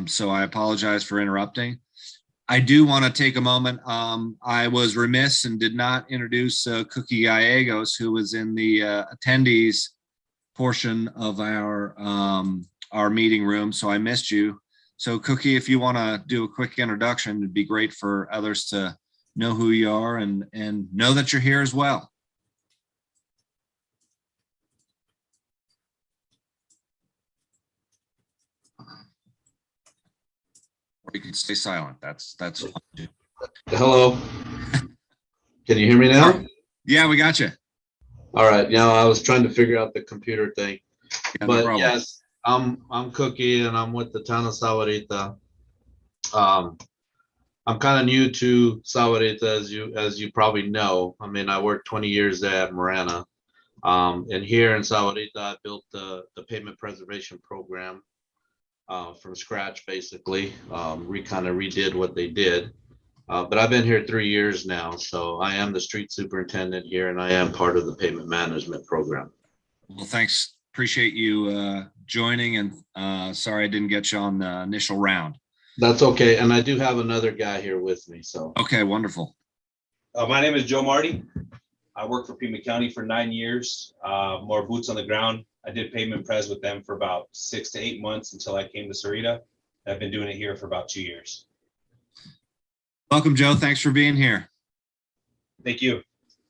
So I apologize for interrupting. I do want to take a moment. I was remiss and did not introduce Cookie Gallegos, who was in the attendees portion of our meeting room, so I missed you. So Cookie, if you want to do a quick introduction, it'd be great for others to know who you are and know that you're here as well. Or you can stay silent. That's fine too. Hello. Can you hear me now? Yeah, we got you. All right. Now I was trying to figure out the computer thing, Yeah, no but problem. yes, I'm Cookie and I'm with the town of Sahuarita. I'm kind of new to Sahuarita, as you probably know. I mean, I worked 20 years at Marana, and here in Sahuarita, I built the pavement preservation program from scratch, basically. We kind of redid what they did. But I've been here 3 years now, so I am the street superintendent here, and I am part of the pavement management program. Well, thanks. Appreciate you joining, and sorry I didn't get you on the initial round. That's okay, and I do have another guy here with me, so. Okay, wonderful. My name is Joe Marty. I worked for Pima County for 9 years, more boots on the ground. I did pavement pres with them for about 6 to 8 months until I came to Sarita. I've been doing it here for about 2 years. Welcome, Joe. Thanks for being here. Thank you.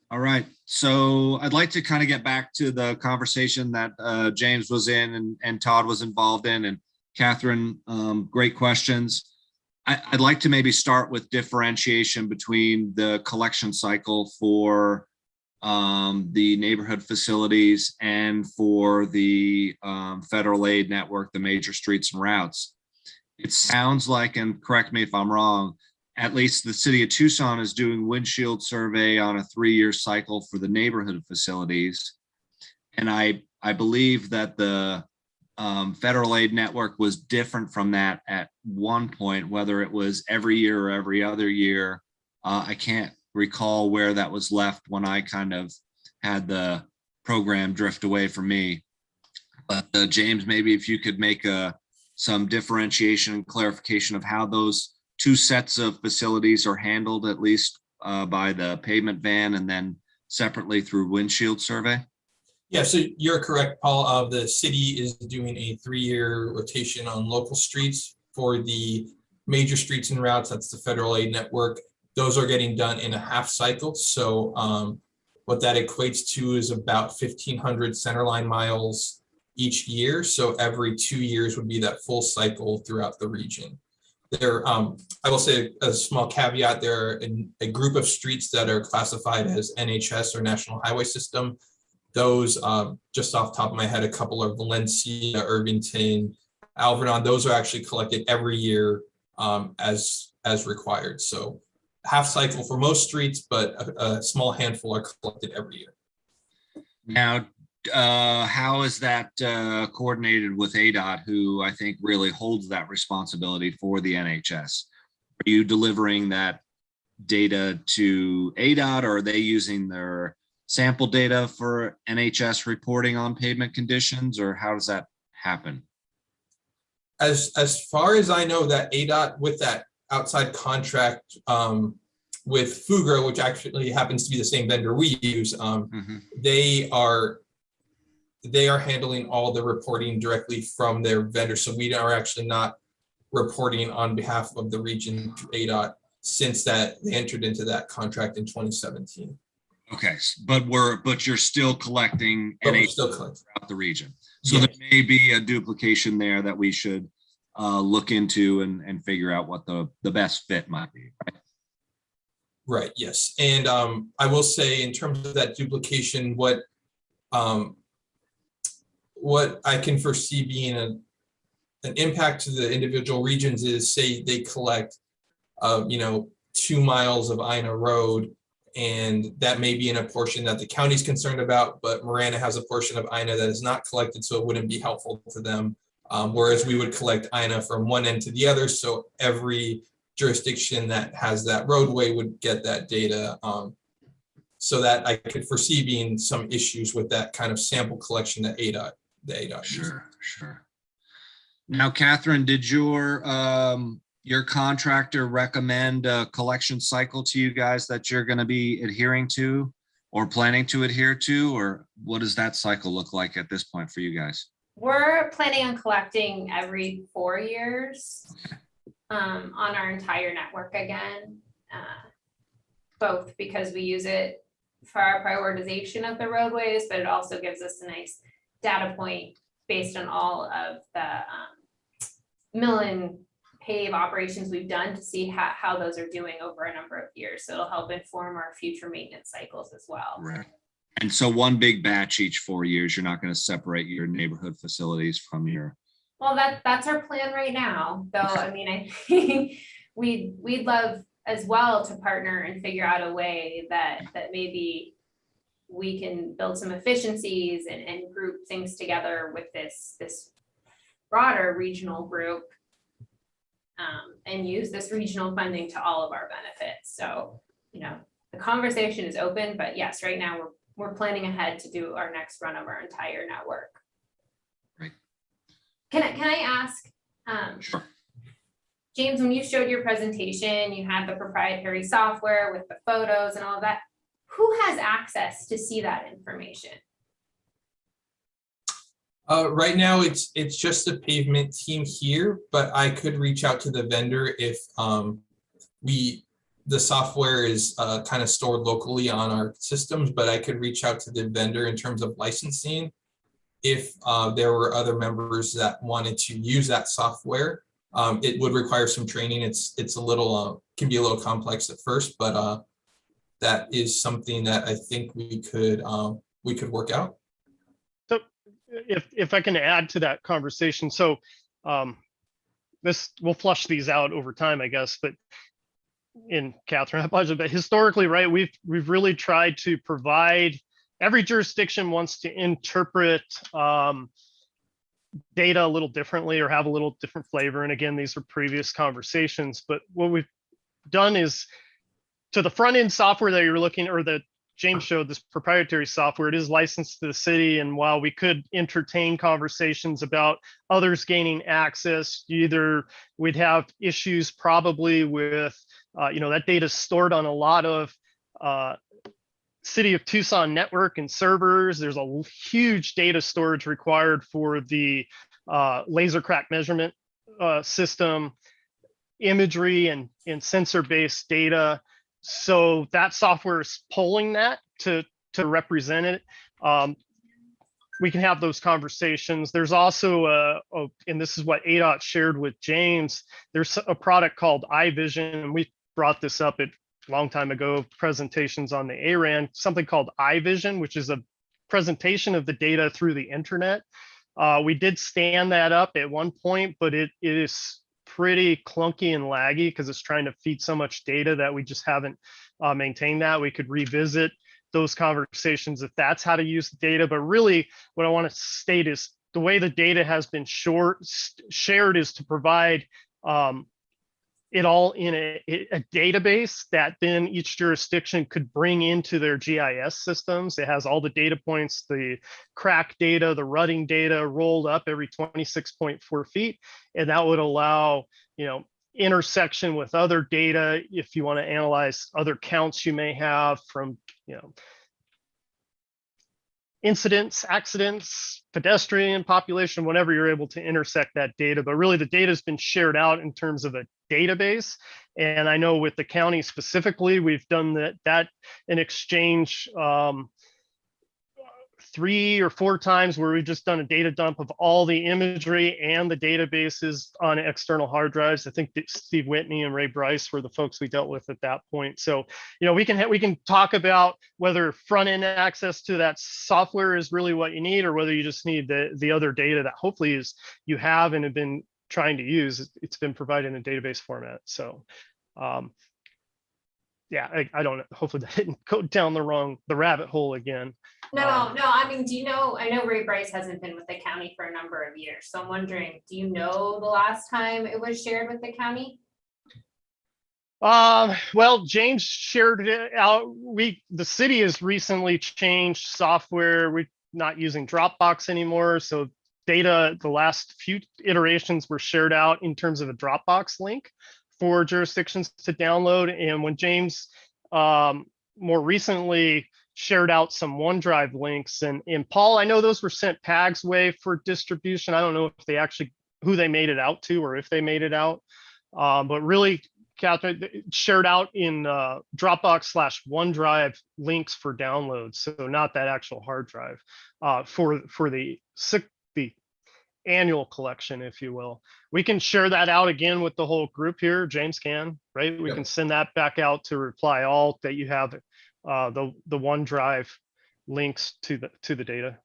All right. So I'd like to kind of get back to the conversation that James was in and Todd was involved in, and Catherine, great questions. I'd like to maybe start with differentiation between the collection cycle for the neighborhood facilities and for the federal aid network, the major streets and routes. It sounds like, and correct me if I'm wrong, at least the city of Tucson is doing windshield survey on a 3-year cycle for the neighborhood facilities. And I believe that the federal aid network was different from that at one point, whether it was every year or every other year. I can't recall where that was left when I kind of had the program drift away from me. But James, maybe if you could make some differentiation and clarification of how those two sets of facilities are handled, at least by the pavement van and then separately through windshield survey. Yeah, so you're correct, Paul. The city is doing a 3-year rotation on local streets. For the major streets and routes, that's the federal aid network. Those are getting done in a half cycle. So what that equates to is about 1,500 centerline miles each year. So every 2 years would be that full cycle throughout the region. There, I will say a small caveat, there are a group of streets that are classified as NHS or National Highway System. Those, just off the top of my head, a couple are Valencia, Irvington, Alvernon. Those are actually collected every year as required. So half cycle for most streets, but a small handful are collected every year. Now, how is that coordinated with ADOT, who I think really holds that responsibility for the NHS? Are you delivering that data to ADOT, or are they using their sample data for NHS reporting on pavement conditions, or how does that happen? As far as I know, that ADOT with that outside contract with Fugro, which actually happens to be the same vendor we use, they are handling all the reporting directly from their vendor. So we are actually not reporting on behalf of the region to ADOT since that they entered into that contract in 2017. Okay, but you're still collecting NHS throughout the region. So Yes. there may be a duplication there that we should look into and figure out what the best fit might be. Right? Right, yes. And I will say, in terms of that duplication, what I can foresee being an impact to the individual regions is, say they collect 2 miles of Ina Road, and that may be in a portion that the county's concerned about, but Marana has a portion of Ina that is not collected, so it wouldn't be helpful to them. Whereas we would collect Ina from one end to the other, so every jurisdiction that has that roadway would get that data. So that I could foresee being some issues with that kind of sample collection that ADOT uses. Sure. Now, Catherine, did your contractor recommend a collection cycle to you guys that you're going to be adhering to or planning to adhere to, or what does that cycle look like at this point for you guys? We're planning on collecting every 4 years on our entire network again, both because we use it for our prioritization of the roadways, but it also gives us a nice data point based on all of the mill and pave operations we've done to see how those are doing over a number of years. So it'll help inform our future maintenance cycles as well. Right. And so one big batch each 4 years, you're not going to separate your neighborhood facilities from your. Well, that's our plan right now, though. I mean, I think we'd love as well to partner and figure out a way that maybe we can build some efficiencies and group things together with this broader regional group, and use this regional funding to all of our benefits. So, the conversation is open, but yes, right now we're planning ahead to do our next run of our entire network. Right. Can I ask, Sure. James, when you showed your presentation, you had the proprietary software with the photos and all of that. Who has access to see that information? Right now, it's just the pavement team here, but I could reach out to the vendor if the software is kind of stored locally on our systems, but I could reach out to the vendor in terms of licensing if there were other members that wanted to use that software. It would require some training. It's a little can be a little complex at first, but that is something that I think we could work out. So if I can add to that conversation, so we'll flush these out over time, I guess, but in Catherine, I apologize, but historically, right, we've really tried to provide every jurisdiction wants to interpret data a little differently or have a little different flavor. And again, these are previous conversations, but what we've done is to the front end software that you're looking, or that James showed, this proprietary software, it is licensed to the city. And while we could entertain conversations about others gaining access, either we'd have issues probably with, that data stored on a lot of City of Tucson network and servers. There's a huge data storage required for the laser crack measurement system, imagery and sensor-based data. So that software is pulling that to represent it. We can have those conversations. There's also and this is what ADOT shared with James, there's a product called iVision, and we brought this up at long time ago, presentations on the ARAN, something called iVision, which is a presentation of the data through the internet. We did stand that up at one point, but it is pretty clunky and laggy because it's trying to feed so much data that we just haven't maintained that. We could revisit those conversations if that's how to use the data. But really what I want to state is the way the data has been shared is to provide it all in a database that then each jurisdiction could bring into their GIS systems. It has all the data points, the crack data, the rutting data rolled up every 26.4 feet. And that would allow, intersection with other data if you want to analyze other counts you may have from, incidents, accidents, pedestrian population, whenever you're able to intersect that data. But really the data has been shared out in terms of a database. And I know with the county specifically, we've done that in exchange 3 or 4 times where we've just done a data dump of all the imagery and the databases on external hard drives. I think that Steve Whitney and Ray Bryce were the folks we dealt with at that point. So, we can talk about whether front end access to that software is really what you need, or whether you just need the other data that hopefully you have and have been trying to use. It's been provided in a database format. So, yeah, I don't know. Hopefully that didn't go down the rabbit hole again. No, I mean, I know Ray Bryce hasn't been with the county for a number of years. So I'm wondering, do you know the last time it was shared with the county? Well, James shared it out. The city has recently changed software. We're not using Dropbox anymore. So data, the last few iterations were shared out in terms of a Dropbox link for jurisdictions to download. And when James more recently shared out some OneDrive links, and Paul, I know those were sent PAG's way for distribution. I don't know if they actually, who they made it out to, or if they made it out. But really, Catherine, shared out in Dropbox/OneDrive links for download. So not that actual hard drive for the annual collection, if you will. We can share that out again with the whole group here. James can, right? We can send that back out to reply all that you have the OneDrive links to the data.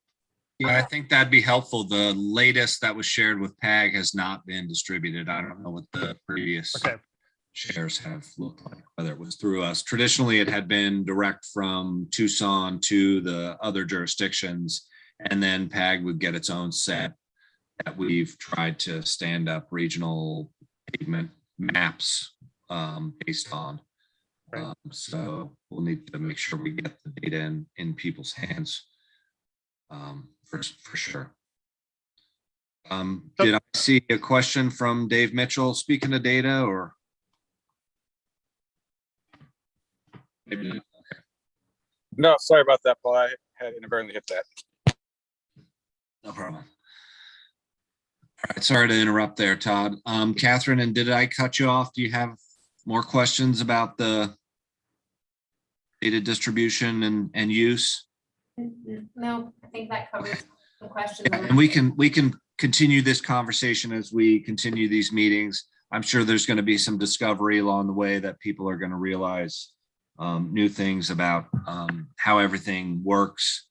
Yeah, I think that'd be helpful. The latest that was shared with PAG has not been distributed. I don't know what the previous shares have looked like, whether it was through us. Traditionally, it had been direct from Tucson to the other jurisdictions, and then PAG would get its own set that we've tried to stand up regional pavement maps based on. So we'll need to make sure we get the data in people's hands for sure. Did I see a question from Dave Mitchell speaking of data, or? Maybe not. Okay. No, sorry about that, Paul. I had inadvertently hit that. No problem. All right, sorry to interrupt there, Todd. Catherine, and did I cut you off? Do you have more questions about the data distribution and use? No, I think that covers the questions. And we can continue this conversation as we continue these meetings. I'm sure there's going to be some discovery along the way that people are going to realize new things about how everything works.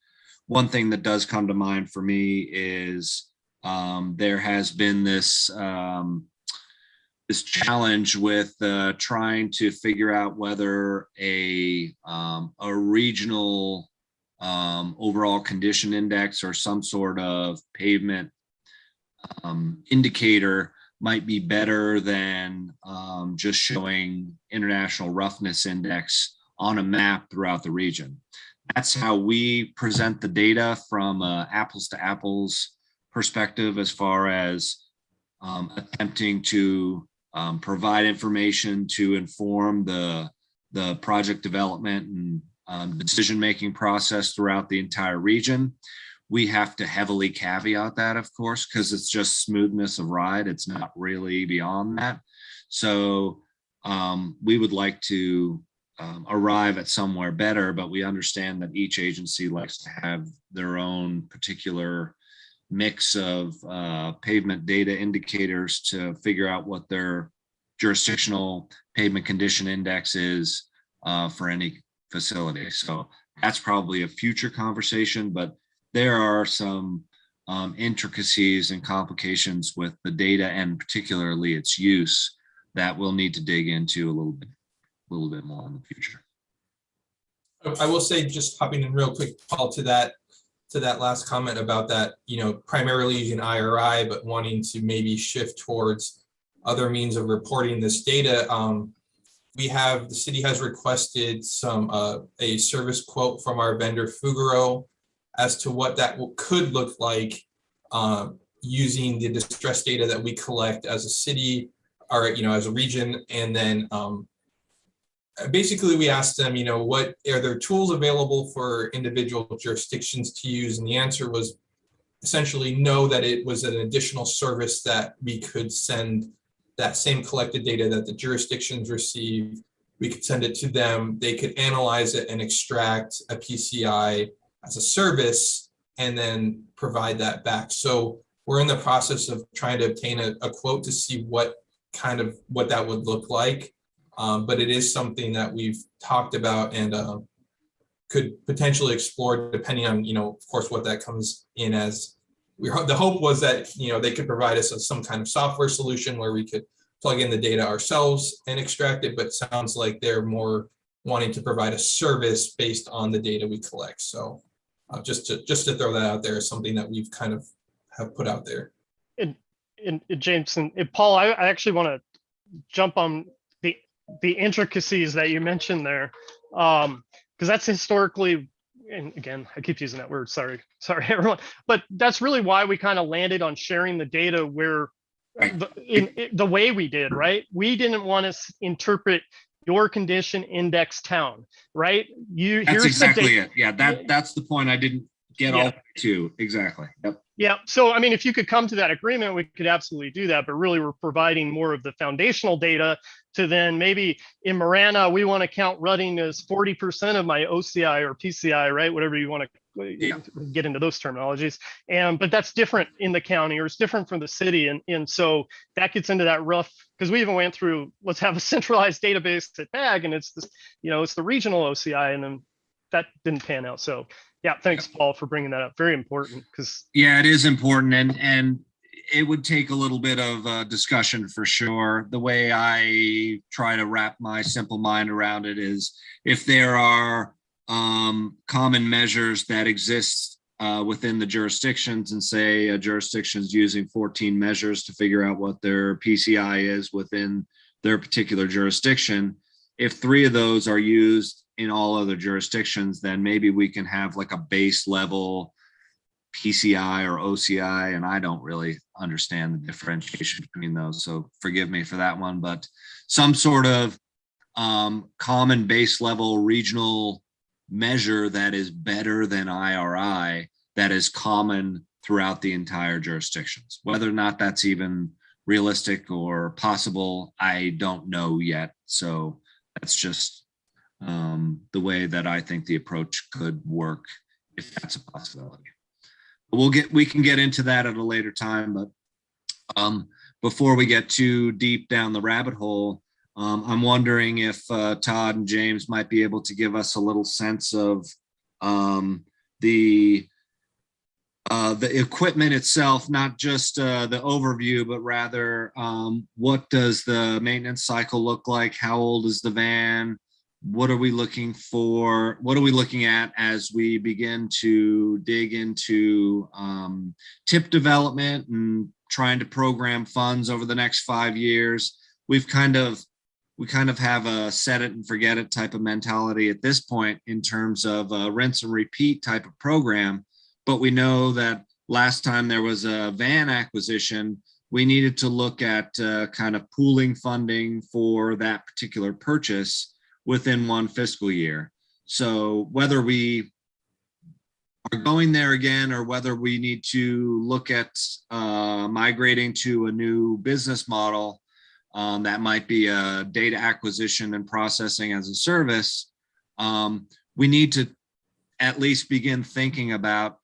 One thing that does come to mind for me is there has been this challenge with trying to figure out whether a regional overall condition index or some sort of pavement indicator might be better than just showing international roughness index on a map throughout the region. That's how we present the data from apples to apples perspective, as far as attempting to provide information to inform the project development and decision-making process throughout the entire region. We have to heavily caveat that, of course, because it's just smoothness of ride. It's not really beyond that. So we would like to arrive at somewhere better, but we understand that each agency likes to have their own particular mix of pavement data indicators to figure out what their jurisdictional pavement condition index is for any facility. So that's probably a future conversation, but there are some intricacies and complications with the data, and particularly its use, that we'll need to dig into a little bit more in the future. I will say, just hopping in real quick, Paul, to that last comment about that, primarily using IRI, but wanting to maybe shift towards other means of reporting this data. The city has requested a service quote from our vendor Fugaro as to what that could look like using the distress data that we collect as a city or as a region. And then basically we asked them, what are there tools available for individual jurisdictions to use? And the answer was essentially no, that it was an additional service that we could send that same collected data that the jurisdictions receive. We could send it to them. They could analyze it and extract a PCI as a service and then provide that back. So we're in the process of trying to obtain a quote to see what that would look like. But it is something that we've talked about and could potentially explore, depending on, of course, what that comes in as. The hope was that, they could provide us some kind of software solution where we could plug in the data ourselves and extract it, but sounds like they're more wanting to provide a service based on the data we collect. So just to throw that out there is something that we've kind of have put out there. And James and Paul, I actually want to jump on the intricacies that you mentioned there, because that's historically, and again, I keep using that word, sorry everyone, but that's really why we kind of landed on sharing the data where the way we did, right? We didn't want to interpret your condition index town, right? That's exactly it. Yeah, that's the point I didn't get all to. Exactly. Yep. Yeah. So, I mean, if you could come to that agreement, we could absolutely do that. But really, we're providing more of the foundational data to then maybe in Marana, we want to count rutting as 40% of my OCI or PCI, right? Whatever you want to get into those terminologies. But that's different in the county, or it's different from the city. And so that gets into that rough, because we even went through, let's have a centralized database at PAG, and it's this, it's the regional OCI, and then that didn't pan out. So yeah, thanks, Paul, for bringing that up. Very important, because it is important, and it would take a little bit of discussion for sure. The way I try to wrap my simple mind around it is, if there are common measures that exist within the jurisdictions, and say a jurisdiction is using 14 measures to figure out what their PCI is within their particular jurisdiction, if 3 of those are used in all other jurisdictions, then maybe we can have like a base level PCI or OCI, and I don't really understand the differentiation between those, so forgive me for that one, but some sort of common base level regional measure that is better than IRI, that is common throughout the entire jurisdictions. Whether or not that's even realistic or possible, I don't know yet. So that's just the way that I think the approach could work, if that's a possibility. We can get into that at a later time, but before we get too deep down the rabbit hole, I'm wondering if Todd and James might be able to give us a little sense of the equipment itself, not just the overview, but rather what does the maintenance cycle look like? How old is the van? what are we looking for? What are we looking at as we begin to dig into tip development and trying to program funds over the next 5 years? We kind of have a set it and forget it type of mentality at this point in terms of a rinse and repeat type of program. But we know that last time there was a van acquisition, we needed to look at kind of pooling funding for that particular purchase within one fiscal year. So whether we are going there again or whether we need to look at migrating to a new business model, that might be a data acquisition and processing as a service, we need to at least begin thinking about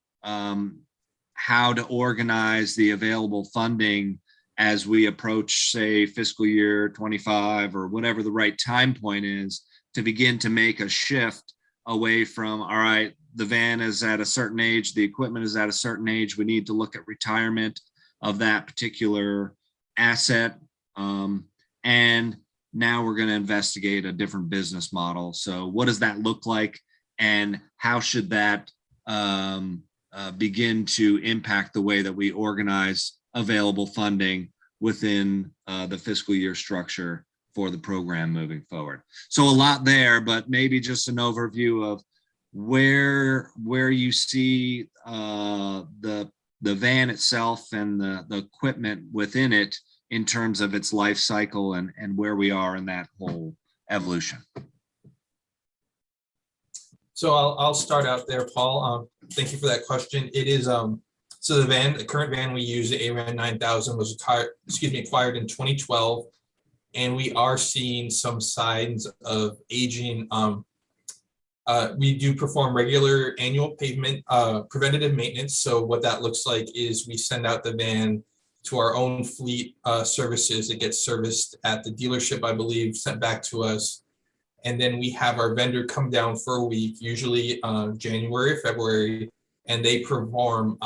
how to organize the available funding as we approach, say, fiscal year 25 or whatever the right time point is, to begin to make a shift away from, all right, the van is at a certain age, the equipment is at a certain age, we need to look at retirement of that particular asset. And now we're going to investigate a different business model. So what does that look like? And how should that begin to impact the way that we organize available funding within the fiscal year structure for the program moving forward? So a lot there, but maybe just an overview of where you see the van itself and the equipment within it in terms of its life cycle and where we are in that whole evolution. So I'll start out there, Paul. Thank you for that question. It is so the current van we use, the ARAN 9000, was acquired in 2012, and we are seeing some signs of aging. We do perform regular annual pavement preventative maintenance. So what that looks like is we send out the van to our own fleet services. It gets serviced at the dealership, I believe, sent back to us. And then we have our vendor come down for a week, usually January or February, and they perform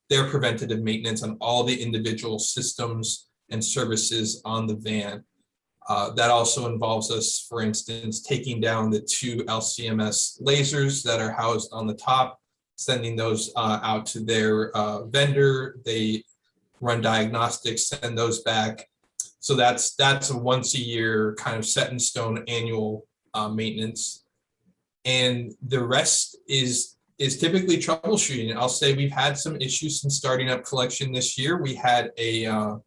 their preventative maintenance on all the individual systems and services on the van. That also involves us, for instance, taking down the 2 LCMS lasers that are housed on the top, sending those out to their vendor. They run diagnostics, send those back. So that's a once a year kind of set in stone annual maintenance. And the rest is typically troubleshooting. I'll say we've had some issues since starting up collection this year. We had an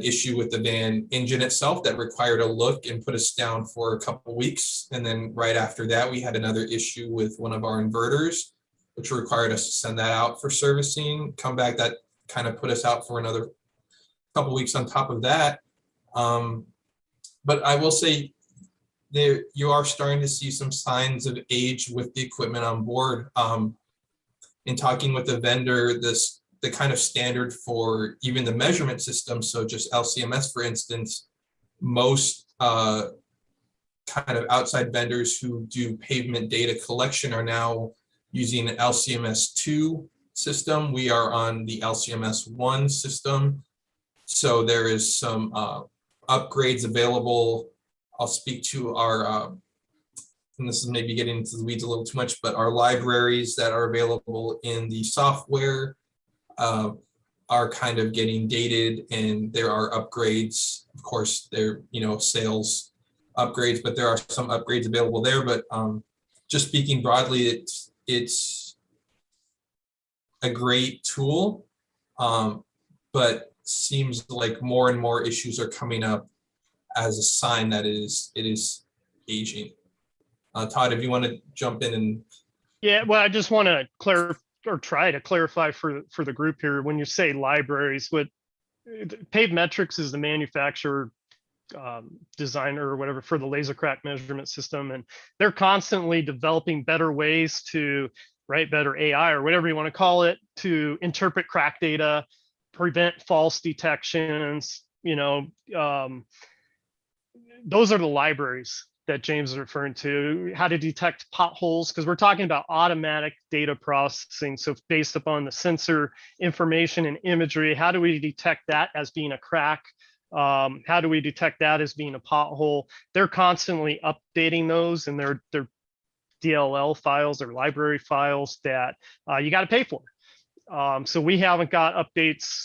issue with the van engine itself that required a look and put us down for a couple weeks. And then right after that, we had another issue with one of our inverters, which required us to send that out for servicing, come back. That kind of put us out for another couple weeks on top of that. But I will say there, you are starting to see some signs of age with the equipment on board. In talking with the vendor, the kind of standard for even the measurement system, so just LCMS, for instance, most kind of outside vendors who do pavement data collection are now using an LCMS 2 system. We are on the LCMS 1 system. So there is some upgrades available. I'll speak to our, and this is maybe getting into the weeds a little too much, but our libraries that are available in the software are kind of getting dated, and there are upgrades. Of course, they're, sales upgrades, but there are some upgrades available there. But just speaking broadly, it's a great tool, but seems like more and more issues are coming up as a sign that it is aging. Todd, if you want to jump in and. Yeah, well, I just want to try to clarify for the group here. When you say libraries, what Pavemetrics is the manufacturer, designer or whatever for the laser crack measurement system, and they're constantly developing better ways to write better AI or whatever you want to call it to interpret crack data, prevent false detections. Those are the libraries that James is referring to, how to detect potholes, because we're talking about automatic data processing. So based upon the sensor information and imagery, how do we detect that as being a crack How do we detect that as being a pothole? They're constantly updating those, and they're DLL files or library files that you got to pay for. So we haven't got updates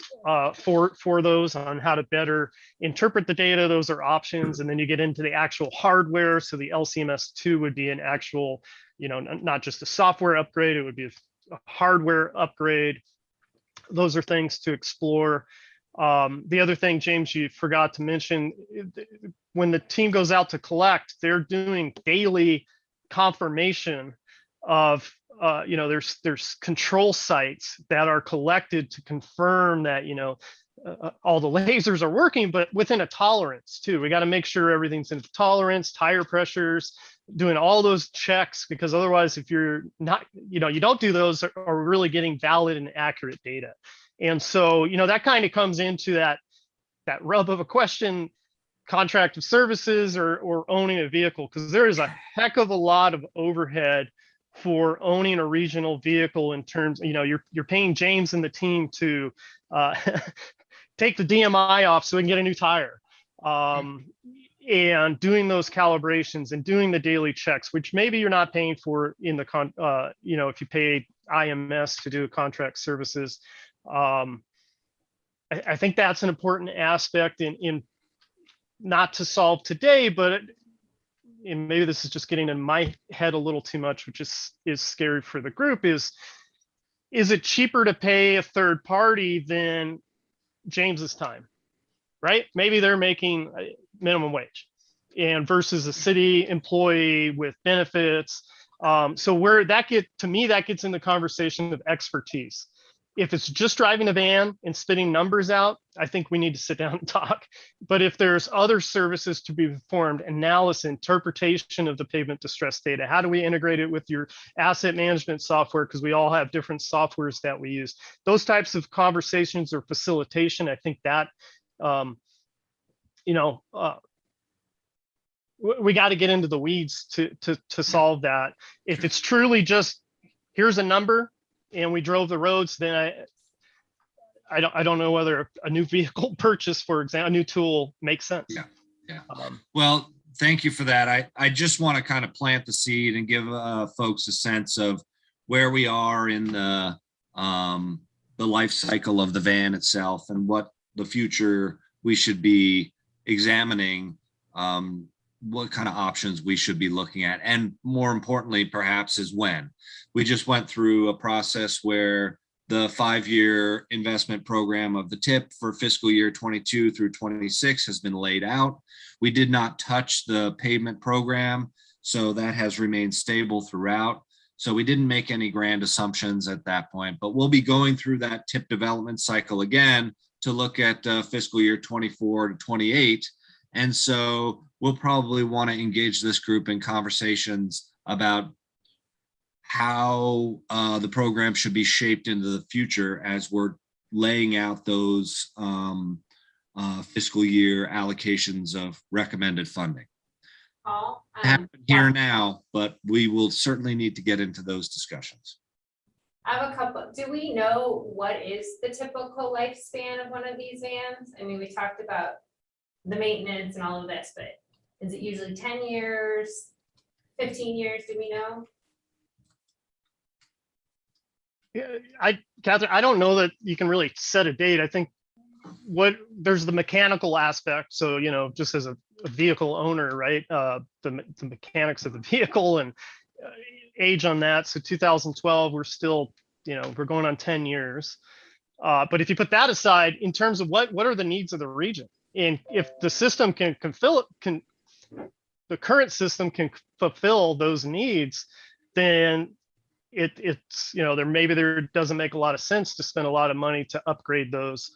for those on how to better interpret the data. Those are options. And then you get into the actual hardware. So the LCMS2 would be an actual, not just a software upgrade, it would be a hardware upgrade. Those are things to explore. The other thing, James, you forgot to mention, when the team goes out to collect, they're doing daily confirmation of there's control sites that are collected to confirm that all the lasers are working, but within a tolerance too. We got to make sure everything's in tolerance, tire pressures, doing all those checks, because otherwise, if you're not, you don't do those, are really getting valid and accurate data. And so that kind of comes into that rub of a question: contract of services or owning a vehicle, because there is a heck of a lot of overhead for owning a regional vehicle. In terms, you're paying James and the team to take the DMI off so we can get a new tire, and doing those calibrations and doing the daily checks, which maybe you're not paying for in the if you pay IMS to do contract services. I think that's an important aspect in not to solve today, but and maybe this is just getting in my head a little too much, which is scary for the group, is it cheaper to pay a third party than James's time, right? Maybe they're making minimum wage and versus a city employee with benefits. So where that gets in the conversation of expertise. If it's just driving a van and spitting numbers out, I think we need to sit down and talk. But if there's other services to be performed, analysis, interpretation of the pavement distress data, how do we integrate it with your asset management software? Because we all have different softwares that we use. Those types of conversations or facilitation, I think that, we got to get into the weeds to solve that. If it's truly just, here's a number, and we drove the roads, then I don't know whether a new vehicle purchase, for example, a new tool makes sense. Yeah. Well, thank you for that. I just want to kind of plant the seed and give folks a sense of where we are in the life cycle of the van itself and what the future we should be examining, what kind of options we should be looking at, and more importantly, perhaps, is when. We just went through a process where the 5-year investment program of the TIP for fiscal year 22 through 26 has been laid out. We did not touch the pavement program, so that has remained stable throughout. So we didn't make any grand assumptions at that point, but we'll be going through that TIP development cycle again to look at fiscal year 24 to 28. And so we'll probably want to engage this group in conversations about how the program should be shaped into the future as we're laying out those fiscal year allocations of recommended funding. Paul, Happen here now, but we will certainly need to get into those discussions. I have a couple. Do we know what is the typical lifespan of one of these vans? I mean, we talked about the maintenance and all of this, but is it usually 10 years, 15 years? Do we know? Yeah, Catherine, I don't know that you can really set a date. I think there's the mechanical aspect. So, just as a vehicle owner, right? The mechanics of the vehicle and age on that. So 2012, we're still, we're going on 10 years. But if you put that aside, in terms of what are the needs of the region? And if the system the current system can fulfill those needs, then it's there doesn't make a lot of sense to spend a lot of money to upgrade those.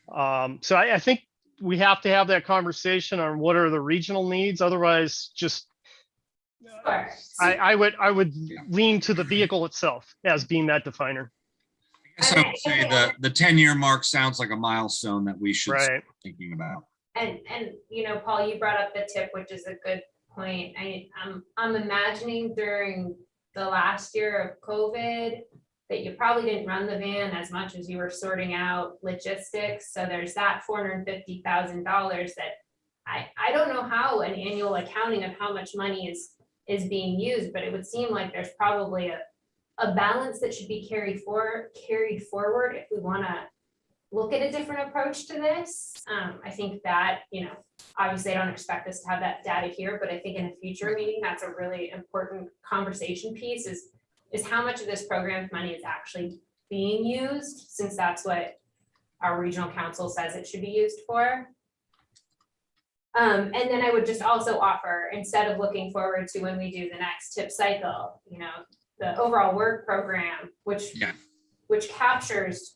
So I think we have to have that conversation on what are the regional needs. Otherwise, just I would lean to the vehicle itself as being that definer. I guess I would say the 10-year mark sounds like a milestone that we should start thinking about. And Paul, you brought up the tip, which is a good point. I'm imagining during the last year of COVID, but you probably didn't run the van as much as you were sorting out logistics. So there's that $450,000 that I don't know how an annual accounting of how much money is being used, but it would seem like there's probably a balance that should be carried forward if we want to look at a different approach to this. I think that, obviously I don't expect us to have that data here, but I think in a future meeting, that's a really important conversation piece is how much of this program's money is actually being used, since that's what our regional council says it should be used for. And then I would just also offer, instead of looking forward to when we do the next tip cycle, the overall work program, which captures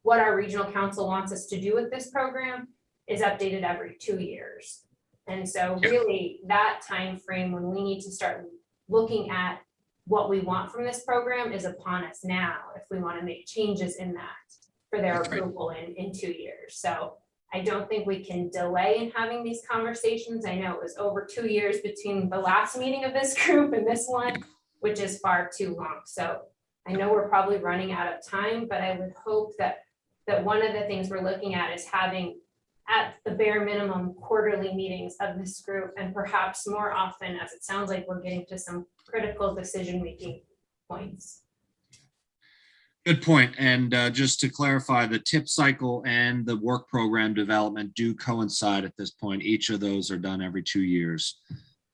what our regional council wants us to do with this program, is updated every 2 years. And so really that time frame when we need to start looking at what we want from this program is upon us now, if we want to make changes in that for their approval in 2 years. So I don't think we can delay in having these conversations. I know it was over 2 years between the last meeting of this group and this one, which is far too long. So I know we're probably running out of time, but I would hope that one of the things we're looking at is having, at the bare minimum, quarterly meetings of this group, and perhaps more often, as it sounds like we're getting to some critical decision-making points. Good point. And just to clarify, the tip cycle and the work program development do coincide at this point. Each of those are done every 2 years,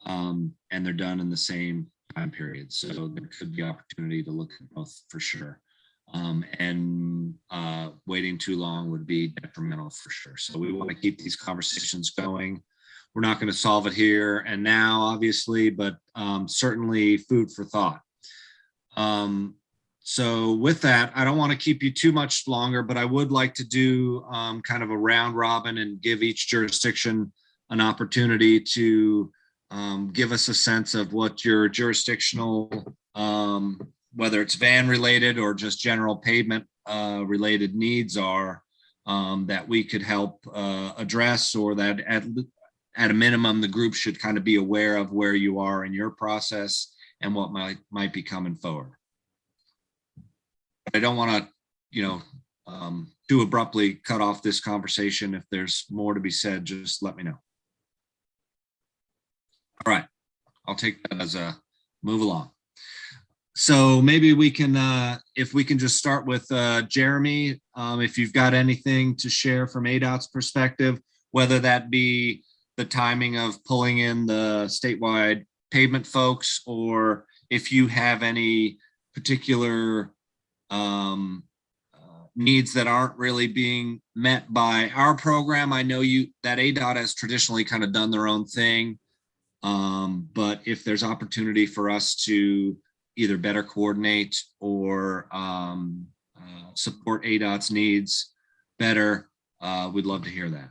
and they're done in the same time period. So there could be opportunity to look at both for sure. And waiting too long would be detrimental for sure. So we want to keep these conversations going. We're not going to solve it here and now, obviously, but certainly food for thought. So with that, I don't want to keep you too much longer, but I would like to do kind of a round robin and give each jurisdiction an opportunity to give us a sense of what your jurisdictional, whether it's van related or just general pavement related needs are, that we could help address, or that at a minimum, the group should kind of be aware of where you are in your process and what might be coming forward. I don't want to, too abruptly cut off this conversation. If there's more to be said, just let me know. All right, I'll take that as a move along. So maybe we can, if we can just start with Jeremy, if you've got anything to share from ADOT's perspective, whether that be the timing of pulling in the statewide pavement folks, or if you have any particular needs that aren't really being met by our program. I know that ADOT has traditionally kind of done their own thing, but if there's opportunity for us to either better coordinate or support ADOT's needs better, we'd love to hear that.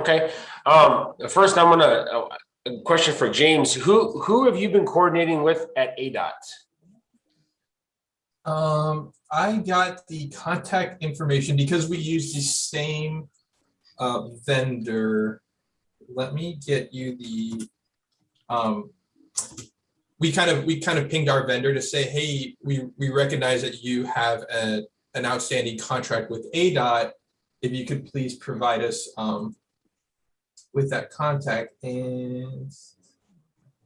Okay. First, I'm gonna a question for James. Who have you been coordinating with at ADOT? I got the contact information because we use the same vendor. Let me get you the. We kind of pinged our vendor to say, hey, we recognize that you have an outstanding contract with ADOT. If you could please provide us with that contact. And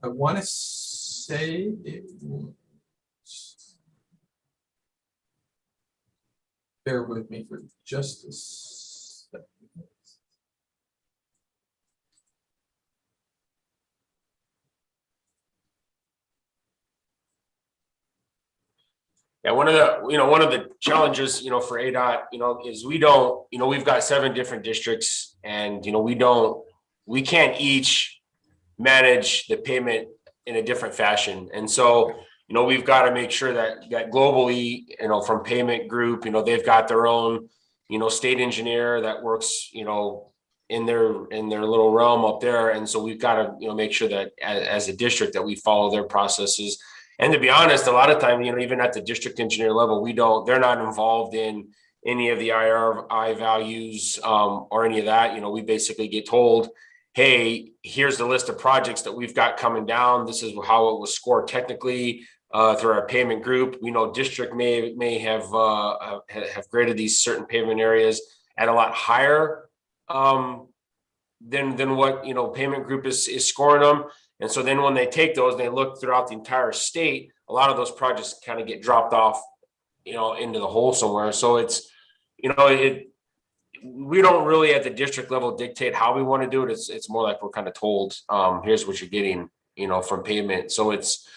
I want to say it. Bear with me for just a second. Yeah, one of the challenges, for ADOT, is we don't, we've got 7 different districts, and we can't each manage the payment in a different fashion. And so, we've got to make sure that globally, from payment group, they've got their own, state engineer that works, in their little realm up there. And so we've got to, make sure that as a district that we follow their processes. And to be honest, a lot of time, even at the district engineer level, they're not involved in any of the IRI values or any of that. We basically get told, hey, here's the list of projects that we've got coming down. This is how it was scored technically. through our pavement group. We know district may have graded these certain pavement areas at a lot higher than what, you know, pavement group is scoring them. And so then when they take those, they look throughout the entire state, a lot of those projects kind of get dropped off, you know, into the hole somewhere. So it's, you know, we don't really at the district level dictate how we want to do it. It's more like we're kind of told, here's what you're getting, you know, from pavement. So it's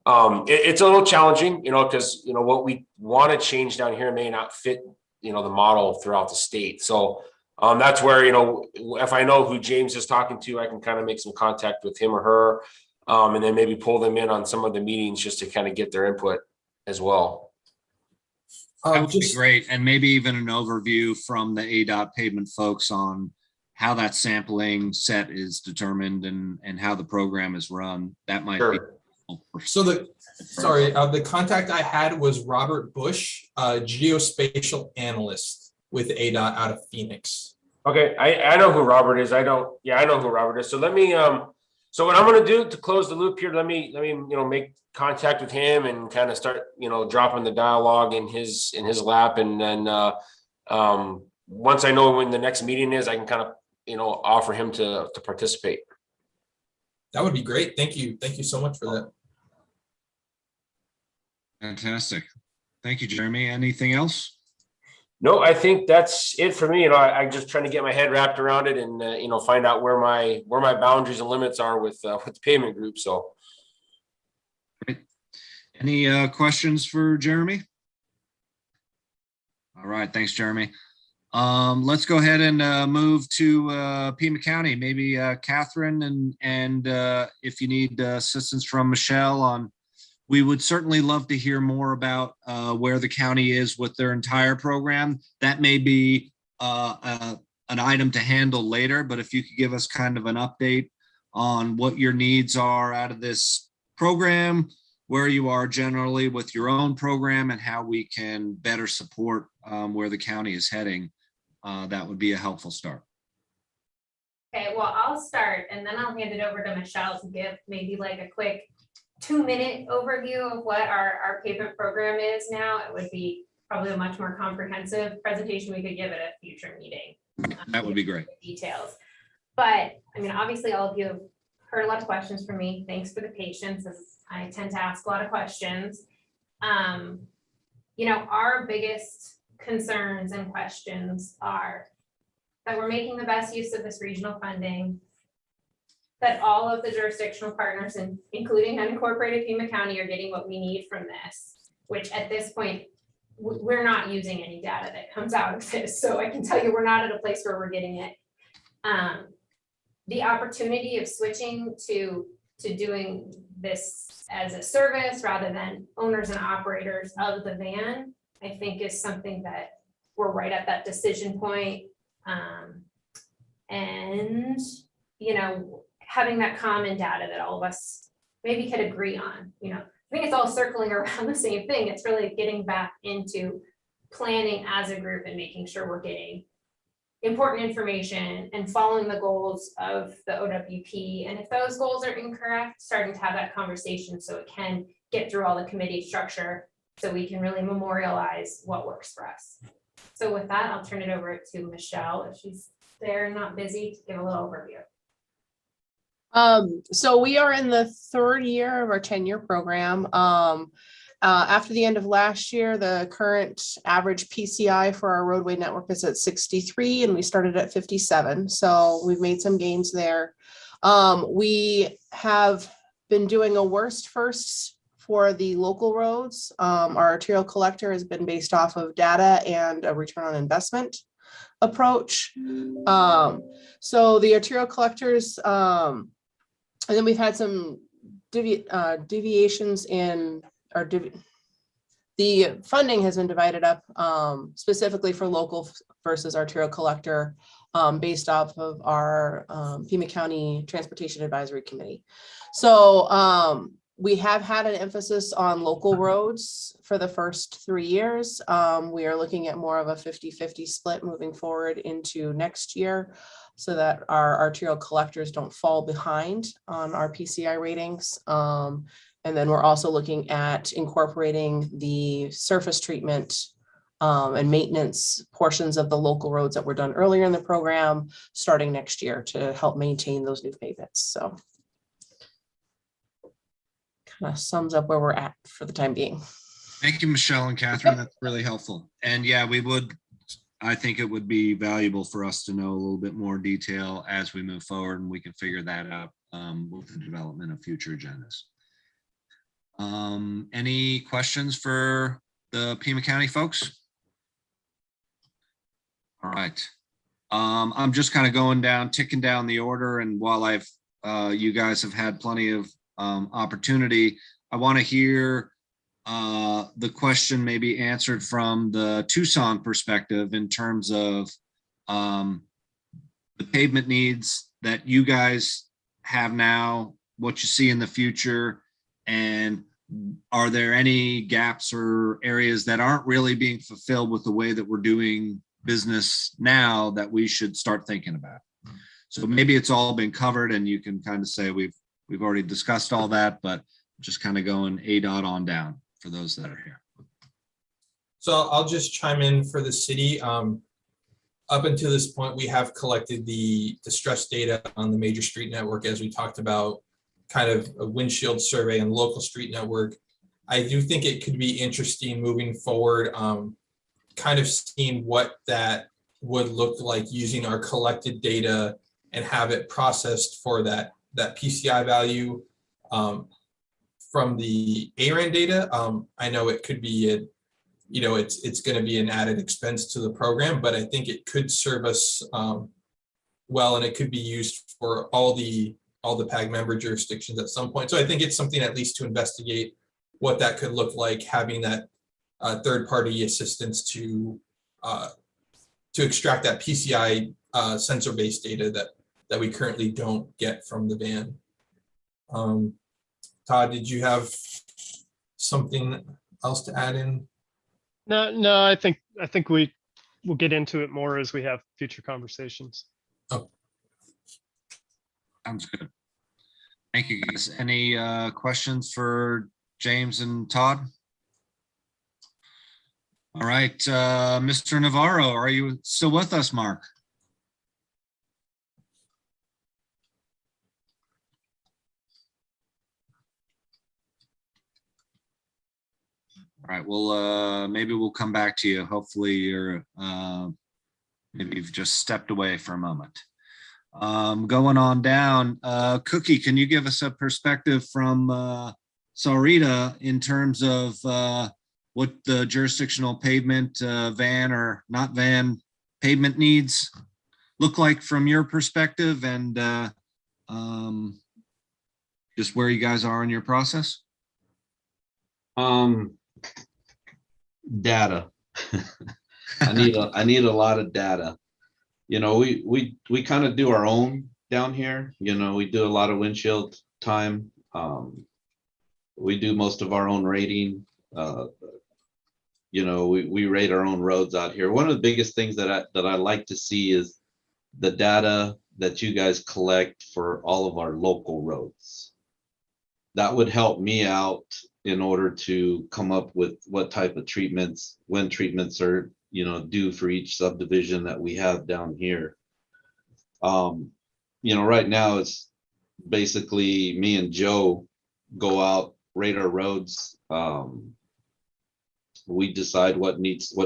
a little challenging, you know, because, you know, what we want to change down here may not fit, you know, the model throughout the state. So that's where, you know, if I know who James is talking to, I can kind of make some contact with him or her, and then maybe pull them in on some of the meetings just to kind of get their input as well. That would be great. And maybe even an overview from the ADOT pavement folks on how that sampling set is determined and how the program is run. That might be. So the contact I had was Robert Bush, geospatial analyst with ADOT out of Phoenix. Okay, I know who Robert is. I know who Robert is. So let me so what I'm going to do to close the loop here, let me you know, make contact with him and kind of start, you know, dropping the dialogue in his lap, and then once I know when the next meeting is, I can kind of, you know, offer him to participate. That would be great. Thank you so much for that. Fantastic. Thank you, Jeremy. Anything else? No, I think that's it for me. You know, I'm just trying to get my head wrapped around it and you know, find out where my boundaries and limits are with the payment group. So, great. Any questions for Jeremy? All right, thanks, Jeremy. Let's go ahead and move to Pima County. Maybe Catherine, and if you need assistance from Michelle on. We would certainly love to hear more about where the county is with their entire program. That may be an item to handle later, but if you could give us kind of an update on what your needs are out of this program, where you are generally with your own program, and how we can better support where the county is heading, that would be a helpful start. Okay, well, I'll start and then I'll hand it over to Michelle to give maybe like a quick 2-minute overview of what our pavement program is now. It would be probably a much more comprehensive presentation we could give at a future meeting. That would be great. Details. But I mean, obviously all of you have heard a lot of questions from me. Thanks for the patience, as I tend to ask a lot of questions. You know, our biggest concerns and questions are that we're making the best use of this regional funding, that all of the jurisdictional partners, including unincorporated Pima County, are getting what we need from this, which at this point, we're not using any data that comes out of this. So I can tell you, we're not at a place where we're getting it. The opportunity of switching to doing this as a service rather than owners and operators of the van, I think is something that we're right at that decision point. And, you know, having that common data that all of us maybe could agree on, you know, I think it's all circling around the same thing. It's really getting back into planning as a group and making sure we're getting important information and following the goals of the OWP. And if those goals are incorrect, starting to have that conversation so it can get through all the committee structure so we can really memorialize what works for us. So with that, I'll turn it over to Michelle if she's there and not busy to give a little overview. So we are in the 3rd year of our 10-year program. After the end of last year, the current average PCI for our roadway network is at 63, and we started at 57. So we've made some gains there. We have been doing a worst first for the local roads. Our arterial collector has been based off of data and a return on investment approach. So the arterial collectors, and then we've had some deviations in our the funding has been divided up specifically for local versus arterial collector based off of our Pima County Transportation Advisory Committee. So we have had an emphasis on local roads for the first 3 years. We are looking at more of a 50-50 split moving forward into next year, so that our arterial collectors don't fall behind on our PCI ratings. And And then we're also looking at incorporating the surface treatment and maintenance portions of the local roads that were done earlier in the program, starting next year to help maintain those new pavements. So kind of sums up where we're at for the time being. Thank you, Michelle and Catherine. That's really helpful. And yeah, I think it would be valuable for us to know a little bit more detail as we move forward, and we can figure that out with the development of future agendas. Any questions for the Pima County folks? All right. I'm just kind of ticking down the order, and while you guys have had plenty of opportunity, I want to hear the question maybe answered from the Tucson perspective in terms of the pavement needs that you guys have now, what you see in the future, and are there any gaps or areas that aren't really being fulfilled with the way that we're doing business now that we should start thinking about? So maybe it's all been covered and you can kind of say we've already discussed all that, but just kind of going ADOT on down for those that are here. So I'll just chime in for the city. Up until this point, we have collected the distress data on the major street network, as we talked about, kind of a windshield survey and local street network. I do think it could be interesting moving forward, kind of seeing what that would look like using our collected data and have it processed for that PCI value from the ARAN data. I know it could be it's going to be an added expense to the program, but I think it could serve us well, and it could be used for all the PAG member jurisdictions at some point. So I think it's something at least to investigate what that could look like, having that third-party assistance to extract that PCI sensor-based data that we currently don't get from the van. Todd, did you have something else to add in? No, I think we'll get into it more as we have future conversations. Oh. Sounds good. Thank you, guys. Any questions for James and Todd? All right, Mr. Navarro, are you still with us, Mark? All right, well, maybe we'll come back to you. Hopefully you're, maybe you've just stepped away for a moment. Going on down, Cookie, can you give us a perspective from Saurita in terms of what the jurisdictional pavement van or not van pavement needs look like from your perspective, and just where you guys are in your process? Data. I need a lot of data. You know, we kind of do our own down here. You know, we do a lot of windshield time. We do most of our own rating. You know, we rate our own roads out here. One of the biggest things that I like to see is the data that you guys collect for all of our local roads. That would help me out in order to come up with what type of treatments, when treatments are, you know, due for each subdivision that we have down here. You know, right now it's basically me and Joe go out, rate our roads. We decide what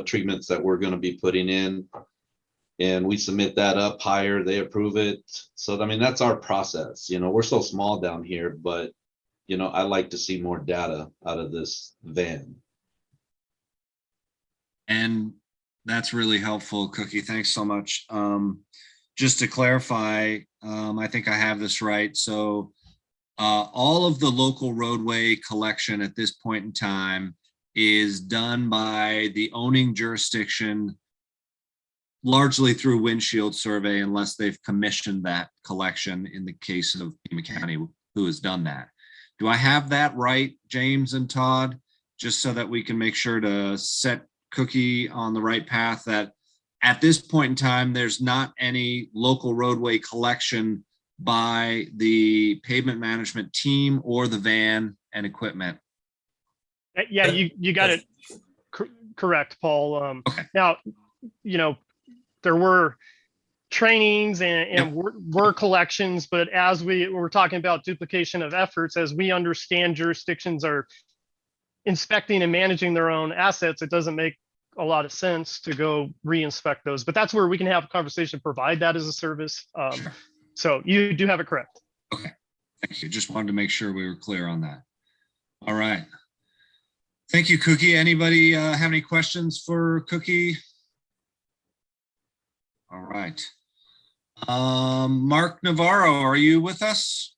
treatments that we're going to be putting in, and we submit that up higher, they approve it. So, I mean, that's our process. You know, we're so small down here, but, you know, I like to see more data out of this van. And that's really helpful, Cookie. Thanks so much. Just to clarify, I think I have this right. So all of the local roadway collection at this point in time is done by the owning jurisdiction, largely through windshield survey, unless they've commissioned that collection in the case of Pima County, who has done that. Do I have that right, James and Todd? Just so that we can make sure to set Cookie on the right path, that at this point in time, there's not any local roadway collection by the pavement management team or the van and equipment. Yeah, you got it correct, Paul. Now, you know, there were trainings and work collections, but as we're talking about duplication of efforts, as we understand jurisdictions are inspecting and managing their own assets, it doesn't make a lot of sense to go re-inspect those. But that's where we can have a conversation, provide that as a service. So you do have it correct. Okay, thank you. Just wanted to make sure we were clear on that. All right. Thank you, Cookie. Anybody have any questions for Cookie? All right. Mark Navarro, are you with us?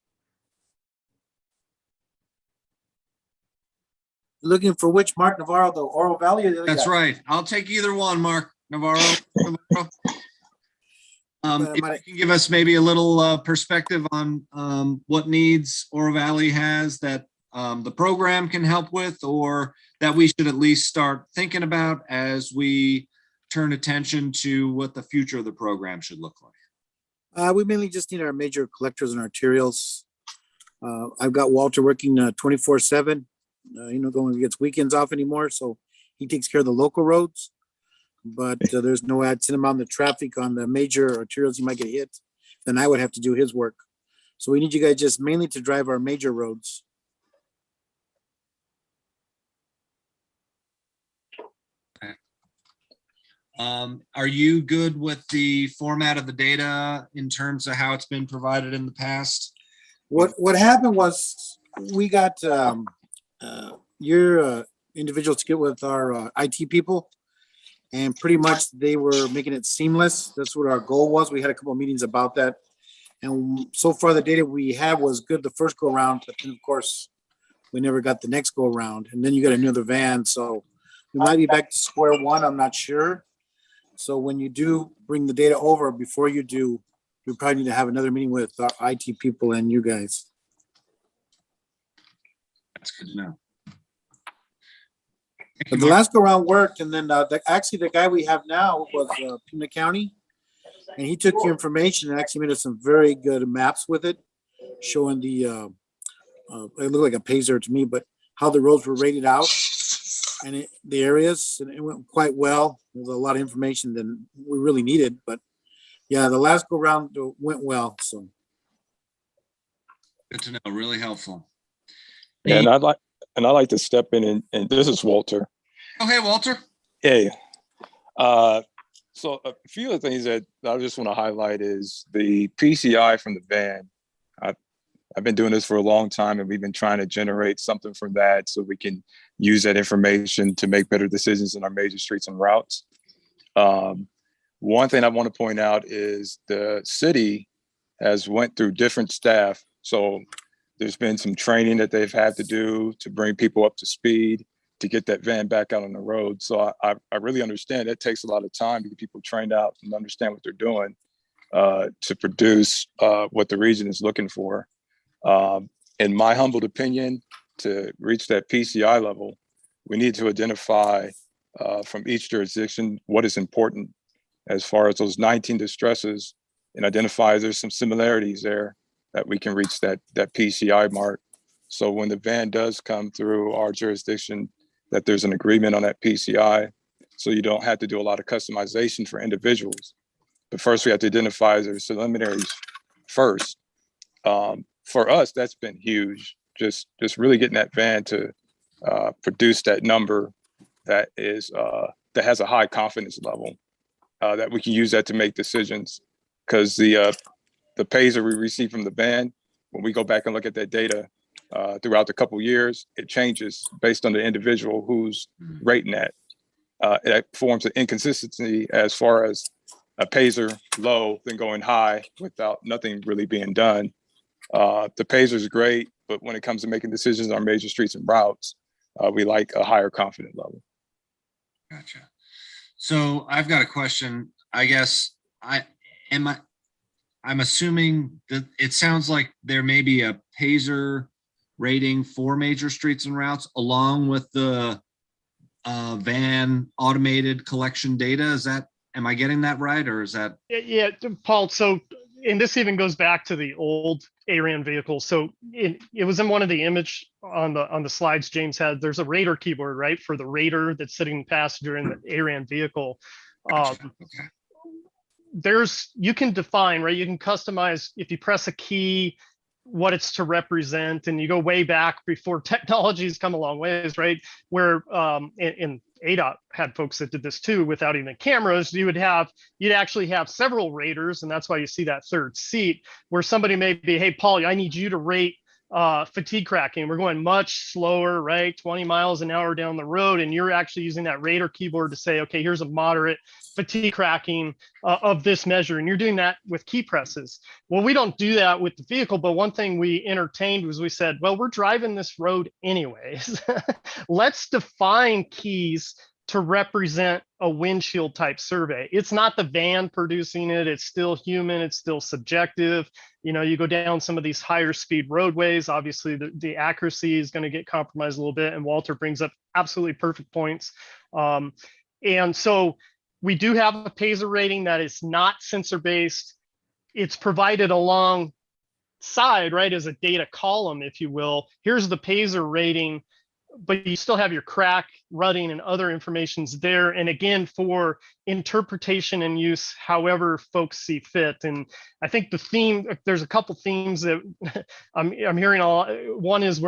Looking for which Mark Navarro, the Oro Valley? Or the other That's guy? right. I'll take either one, Mark Navarro. If you can give us maybe a little perspective on what needs Oro Valley has that the program can help with, or that we should at least start thinking about as we turn attention to what the future of the program should look like. We mainly just need our major collectors and arterials. I've got Walter working 24/7. You know, going gets weekends off anymore, so he takes care of the local roads. But there's no added amount of the traffic on the major arterials. You might get hit. Then I would have to do his work. So we need you guys just mainly to drive our major roads. Are you good with the format of the data in terms of how it's been provided in the past? What happened was we got your individuals to get with our IT people, and pretty much they were making it seamless. That's what our goal was. We had a couple of meetings about that, and so far the data we had was good the first go around, but then of course we never got the next go around, and then you got another van, so we might be back to square one. I'm not sure. So when you do bring the data over, before you do, you probably need to have another meeting with our IT people and you guys. That's good to know. But the last go around worked, and then actually the guy we have now was Pima County, and he took your information and actually made us some very good maps with it, showing the it looked like a pazer to me, but how the roads were rated out and the areas, and it went quite well. There's a lot of information than we really needed, but yeah, the last go round went well. So good to know. Really helpful. And I'd like to step in and this is Walter. Oh, hey, Walter. Hey. So a few of the things that I just want to highlight is the PCI from the van. I've been doing this for a long time, and we've been trying to generate something from that so we can use that information to make better decisions in our major streets and routes. One thing I want to point out is the city has went through different staff. So there's been some training that they've had to do to bring people up to speed to get that van back out on the road. So I really understand it takes a lot of time to get people trained out and understand what they're doing to produce what the region is looking for. In my humbled opinion, to reach that PCI level, we need to identify from each jurisdiction what is important as far as those 19 distresses, and identify there's some similarities there that we can reach that PCI mark. So when the van does come through our jurisdiction, that there's an agreement on that PCI, so you don't have to do a lot of customization for individuals. But first we have to identify their preliminaries first. For us, that's been huge. Just really getting that van to produce that number that is that has a high confidence level, that we can use that to make decisions. Because the pays that we receive from the van, when we go back and look at that data throughout the couple years, it changes based on the individual who's rating that. It forms an inconsistency as far as a paser low then going high without nothing really being done. The paser is great, but when it comes to making decisions on major streets and routes, we like a higher confidence level. Gotcha. So I've got a question. I guess I'm assuming that it sounds like there may be a paser rating for major streets and routes along with the van automated collection data. Am I getting that right, or is that? Yeah, Paul. So and this even goes back to the old ARAN vehicle. So it was in one of the image on the slides James had. There's a radar keyboard, right, for the radar that's sitting in the passenger in the ARAN vehicle. You can define, right? You can customize if you press a key, what it's to represent, and you go way back before technology's come a long ways, right? Where in ADOT had folks that did this too without even cameras. You'd actually have several raters, and that's why you see that third seat where somebody may be, hey, Paul, I need you to rate fatigue cracking. We're going much slower, right? 20 miles an hour down the road, and you're actually using that radar keyboard to say, okay, here's a moderate fatigue cracking of this measure, and you're doing that with key presses. Well, we don't do that with the vehicle, but one thing we entertained was we said, well, we're driving this road anyways. Let's define keys to represent a windshield type survey. It's not the van producing it. It's still human. It's still subjective. You know, you go down some of these higher speed roadways, obviously the accuracy is going to get compromised a little bit. And Walter brings up absolutely perfect points. And so we do have a PASER rating that is not sensor based. It's provided alongside, right, as a data column, if you will. Here's the PASER rating, but you still have your crack, rutting, and other informations there. And again, for interpretation and use, however folks see fit. And I think the theme, there's a couple themes that I'm hearing. One is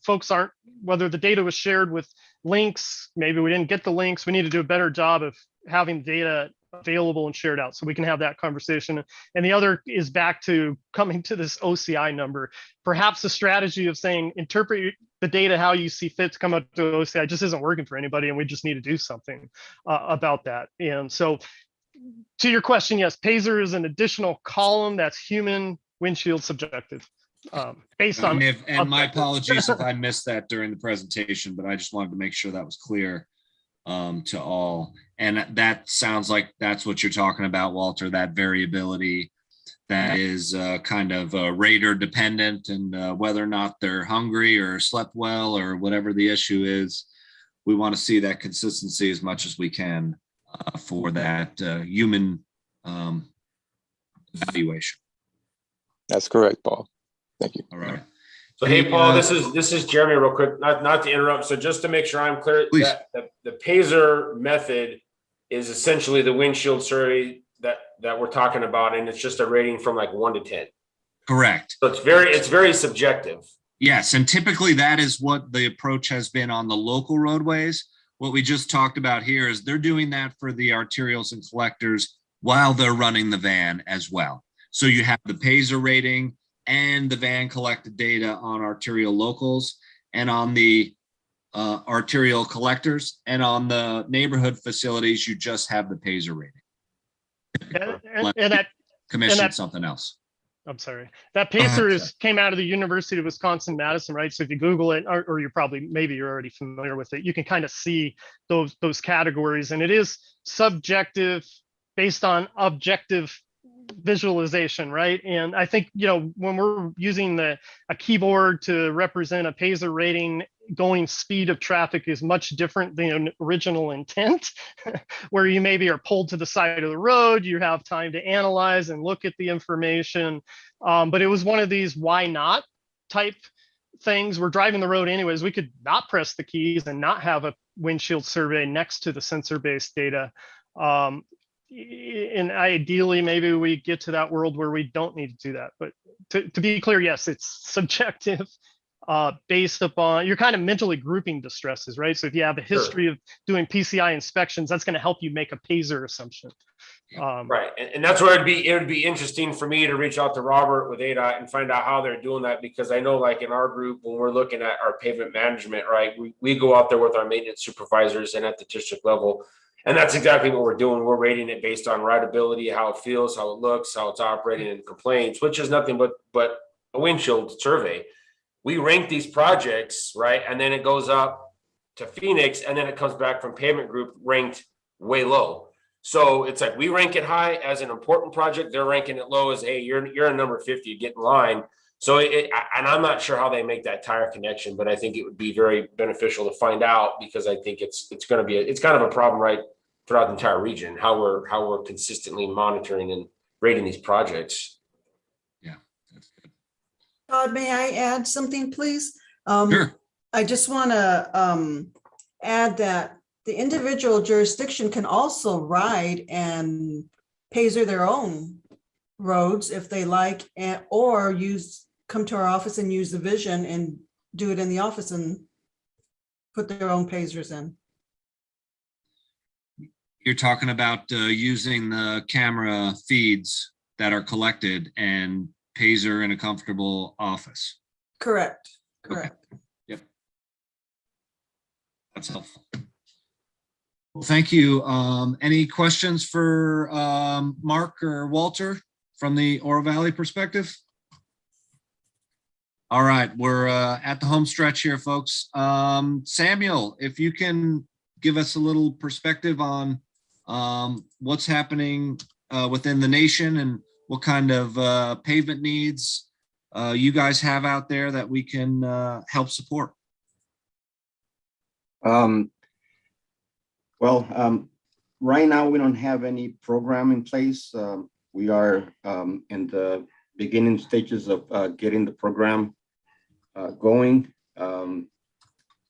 folks aren't, whether the data was shared with links, maybe we didn't get the links. We need to do a better job of having data available and shared out so we can have that conversation. And the other is back to coming to this OCI number. Perhaps the strategy of saying interpret the data how you see fit to come up to OCI just isn't working for anybody, and we just need to do something about that. And so to your question, yes, PASER is an additional column that's human windshield subjective. Based on and my apologies if I missed that during the presentation, but I just wanted to make sure that was clear to all. And that sounds like that's what you're talking about, Walter, that variability that is kind of radar dependent, and whether or not they're hungry or slept well or whatever the issue is, we want to see that consistency as much as we can for that human evaluation. That's correct, Paul. Thank you. All right. So hey, Paul, this is Jeremy real quick, not to interrupt. So just to make sure I'm clear, that the PASER method is essentially the windshield survey that we're talking about, and it's just a rating from like 1 to 10. Correct. So it's very subjective. Yes, and typically that is what the approach has been on the local roadways. What we just talked about here is they're doing that for the arterials and collectors while they're running the van as well. So you have the PASER rating and the van collected data on arterial locals and on the arterial collectors, and on the neighborhood facilities, you just have the PASER rating. And that commission something else. I'm sorry. That PASER came out of the University of Wisconsin-Madison, right? So if you Google it, or maybe you're already familiar with it, you can kind of see those categories. And it is subjective based on objective visualization, right? And I think, when we're using a keyboard to represent a PASER rating, going speed of traffic is much different than original intent, where you maybe are pulled to the side of the road, you have time to analyze and look at the information. But it was one of these why not type things. We're driving the road anyways. We could not press the keys and not have a windshield survey next to the sensor-based data. And ideally, maybe we get to that world where we don't need to do that. But to be clear, yes, it's subjective. Based upon, you're kind of mentally grouping distresses, right? So if you have a history of doing PCI inspections, that's going to help you make a PASER assumption. Right, and that's where it would be interesting for me to reach out to Robert with ADOT and find out how they're doing that, because I know, like in our group, when we're looking at our pavement management, right, we go out there with our maintenance supervisors and at the district level, and that's exactly what we're doing. We're rating it based on rideability, how it feels, how it looks, how it's operating, and complaints, which is nothing but a windshield survey. We rank these projects, right? And then it goes up to Phoenix, and then it comes back from Pavement Group ranked way low. So it's like we rank it high as an important project. They're ranking it low as, hey, you're a number 50, get in line. So and I'm not sure how they make that tire connection, but I think it would be very beneficial to find out, because I think it's going to be it's kind of a problem right throughout the entire region, how we're consistently monitoring and rating these projects. Todd, may I add something, please? Sure. I just want to add that the individual jurisdiction can also ride and Pazer their own roads if they like, or come to our office and use the vision and do it in the office and put their own Pazers in. You're talking about using the camera feeds that are collected and Pazer in a comfortable office. Correct. Correct. Okay. Yep. That's helpful. Well, thank you. Any questions for Mark or Walter from the Oro Valley perspective? All right, we're at the home stretch here, folks. Samuel, if you can give us a little perspective on what's happening within the nation and what kind of pavement needs you guys have out there that we can help support. Right now we don't have any program in place. We are in the beginning stages of getting the program going.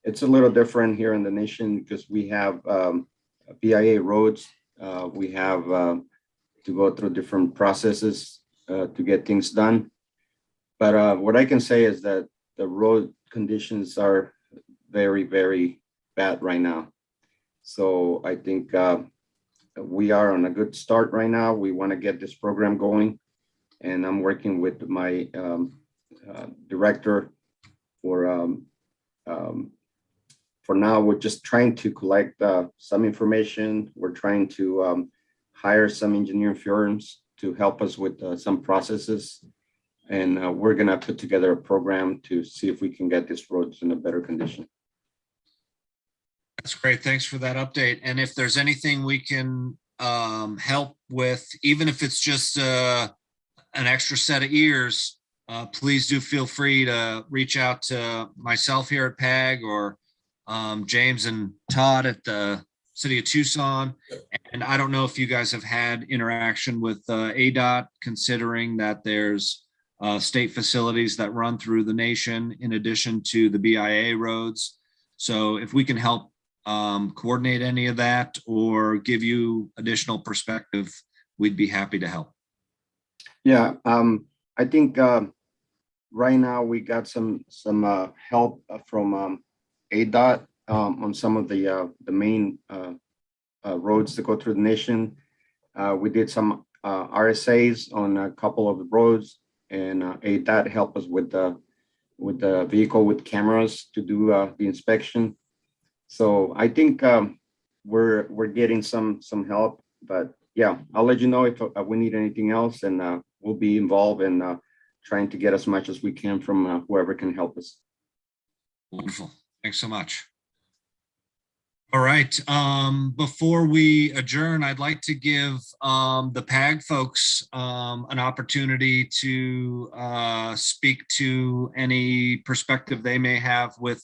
It's a little different here in the nation because we have BIA roads. We have to go through different processes to get things done. But what I can say is that the road conditions are very, very bad right now. So I think we are on a good start right now. We want to get this program going. And I'm working with my director for now. We're just trying to collect some information. We're trying to hire some engineering firms to help us with some processes. And we're gonna put together a program to see if we can get these roads in a better condition. That's great. Thanks for that update. And if there's anything we can help with, even if it's just an extra set of ears, please do feel free to reach out to myself here at PAG or James and Todd at the City of Tucson. And I don't know if you guys have had interaction with ADOT, considering that there's state facilities that run through the nation in addition to the BIA roads. So if we can help coordinate any of that or give you additional perspective, we'd be happy to help. Yeah, I think right now we got some help from ADOT on some of the main roads that go through the nation. We did some RSAs on a couple of the roads, and ADOT helped us with the vehicle with cameras to do the inspection. So I think we're getting some help, but yeah, I'll let you know if we need anything else, and we'll be involved in trying to get as much as we can from whoever can help us. Wonderful. Thanks so much. All right. Before we adjourn, I'd like to give the PAG folks an opportunity to speak to any perspective they may have with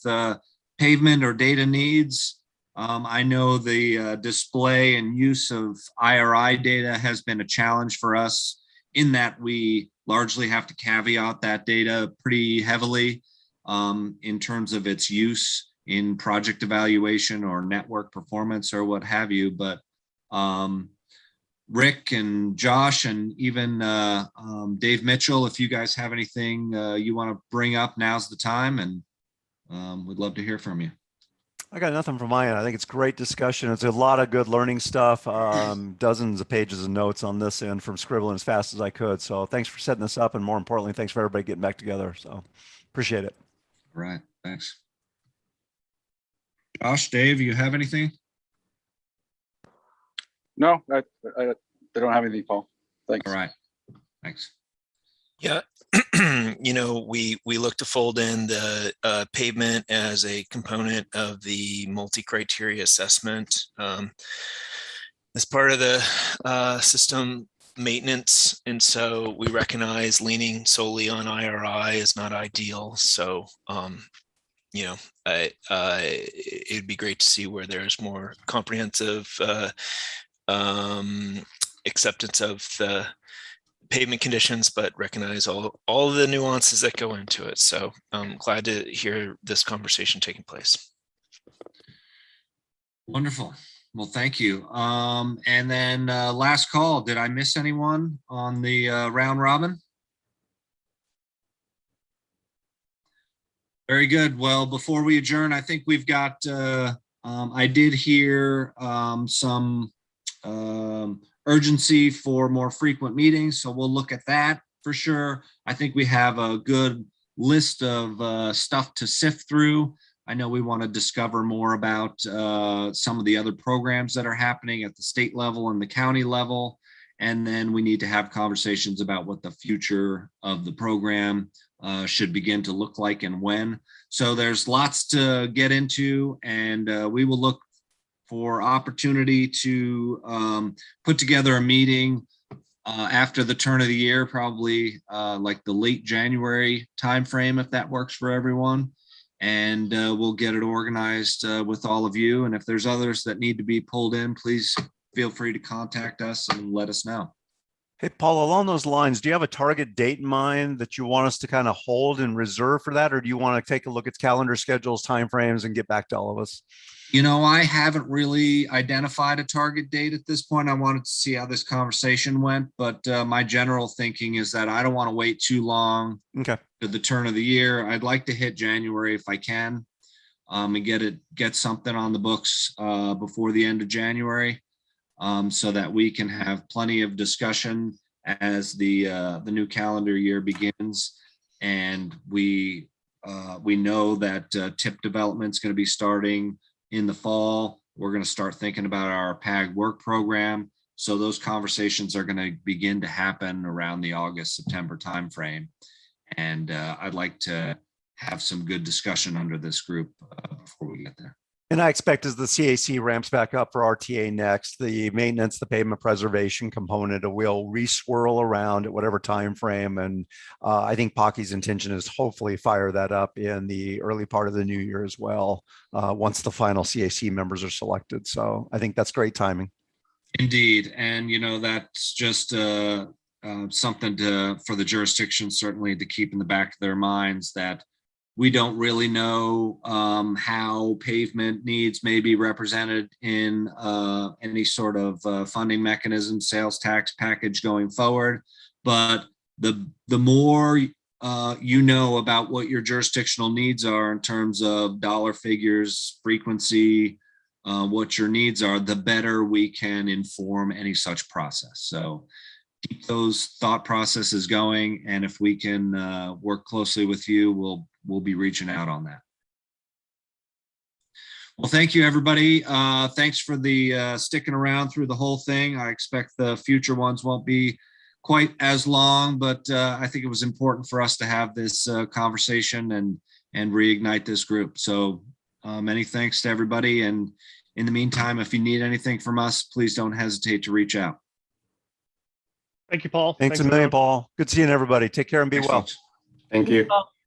pavement or data needs. I know the display and use of IRI data has been a challenge for us in that we largely have to caveat that data pretty heavily in terms of its use in project evaluation or network performance or what have you. But Rick and Josh and even Dave Mitchell, if you guys have anything you want to bring up, now's the time, and we'd love to hear from you. I got nothing from my end. I think it's great discussion. It's a lot of good learning stuff. Dozens of pages of notes on this end from scribbling as fast as I could. So thanks for setting this up. And more importantly, thanks for everybody getting back together. So appreciate it. All right. Thanks. Josh, Dave, you have anything? No, I don't have anything, Paul. Thanks. All right. Thanks. Yeah, you know, we look to fold in the pavement as a component of the multi-criteria assessment as part of the system maintenance. And so we recognize leaning solely on IRI is not ideal. So, you know, it'd be great to see where there's more comprehensive acceptance of pavement conditions, but recognize all the nuances that go into it. So I'm glad to hear this conversation taking place. Wonderful. Well, thank you. And then last call, did I miss anyone on the round robin? Very good. Well, before we adjourn, I think we've got, I did hear some urgency for more frequent meetings, so we'll look at that for sure. I think we have a good list of stuff to sift through. I know we want to discover more about some of the other programs that are happening at the state level and the county level. And then we need to have conversations about what the future of the program should begin to look like and when. So there's lots to get into, and we will look for opportunity to put together a meeting after the turn of the year, probably like the late January timeframe, if that works for everyone. And we'll get it organized with all of you. And if there's others that need to be pulled in, please feel free to contact us and let us know. Hey, Paul, along those lines, do you have a target date in mind that you want us to kind of hold and reserve for that? Or do you want to take a look at calendar schedules, timeframes, and get back to all of us? You know, I haven't really identified a target date at this point. I wanted to see how this conversation went, but my general thinking is that I don't want to wait too long to the turn of the year. I'd like to hit January if I can, and get something on the books before the end of January, so that we can have plenty of discussion as the new calendar year begins. And we know that TIP development is going to be starting in the fall. We're going to start thinking about our PAG work program. So those conversations are going to begin to happen around the August, September timeframe. And I'd like to have some good discussion under this group before we get there. And I expect as the CAC ramps back up for RTA next, the maintenance, the pavement preservation component will re-swirl around at whatever time frame. And I think Pocky's intention is hopefully fire that up in the early part of the new year as well, once the final CAC members are selected. So I think that's great timing. Indeed. And, you know, that's just something for the jurisdiction certainly to keep in the back of their minds, that we don't really know how pavement needs may be represented in any sort of funding mechanism, sales tax package going forward. But the more you know about what your jurisdictional needs are in terms of dollar figures, frequency, what your needs are, the better we can inform any such process. So keep those thought processes going. And if we can work closely with you, we'll be reaching out on that. Well, thank you, everybody. Thanks for the sticking around through the whole thing. I expect the future ones won't be quite as long, but I think it was important for us to have this conversation and reignite this group. So many thanks to everybody. And in the meantime, if you need anything from us, please don't hesitate to reach out. Thank you, Paul. Thanks a million, Paul. Good seeing everybody. Take care and be well. Thank you.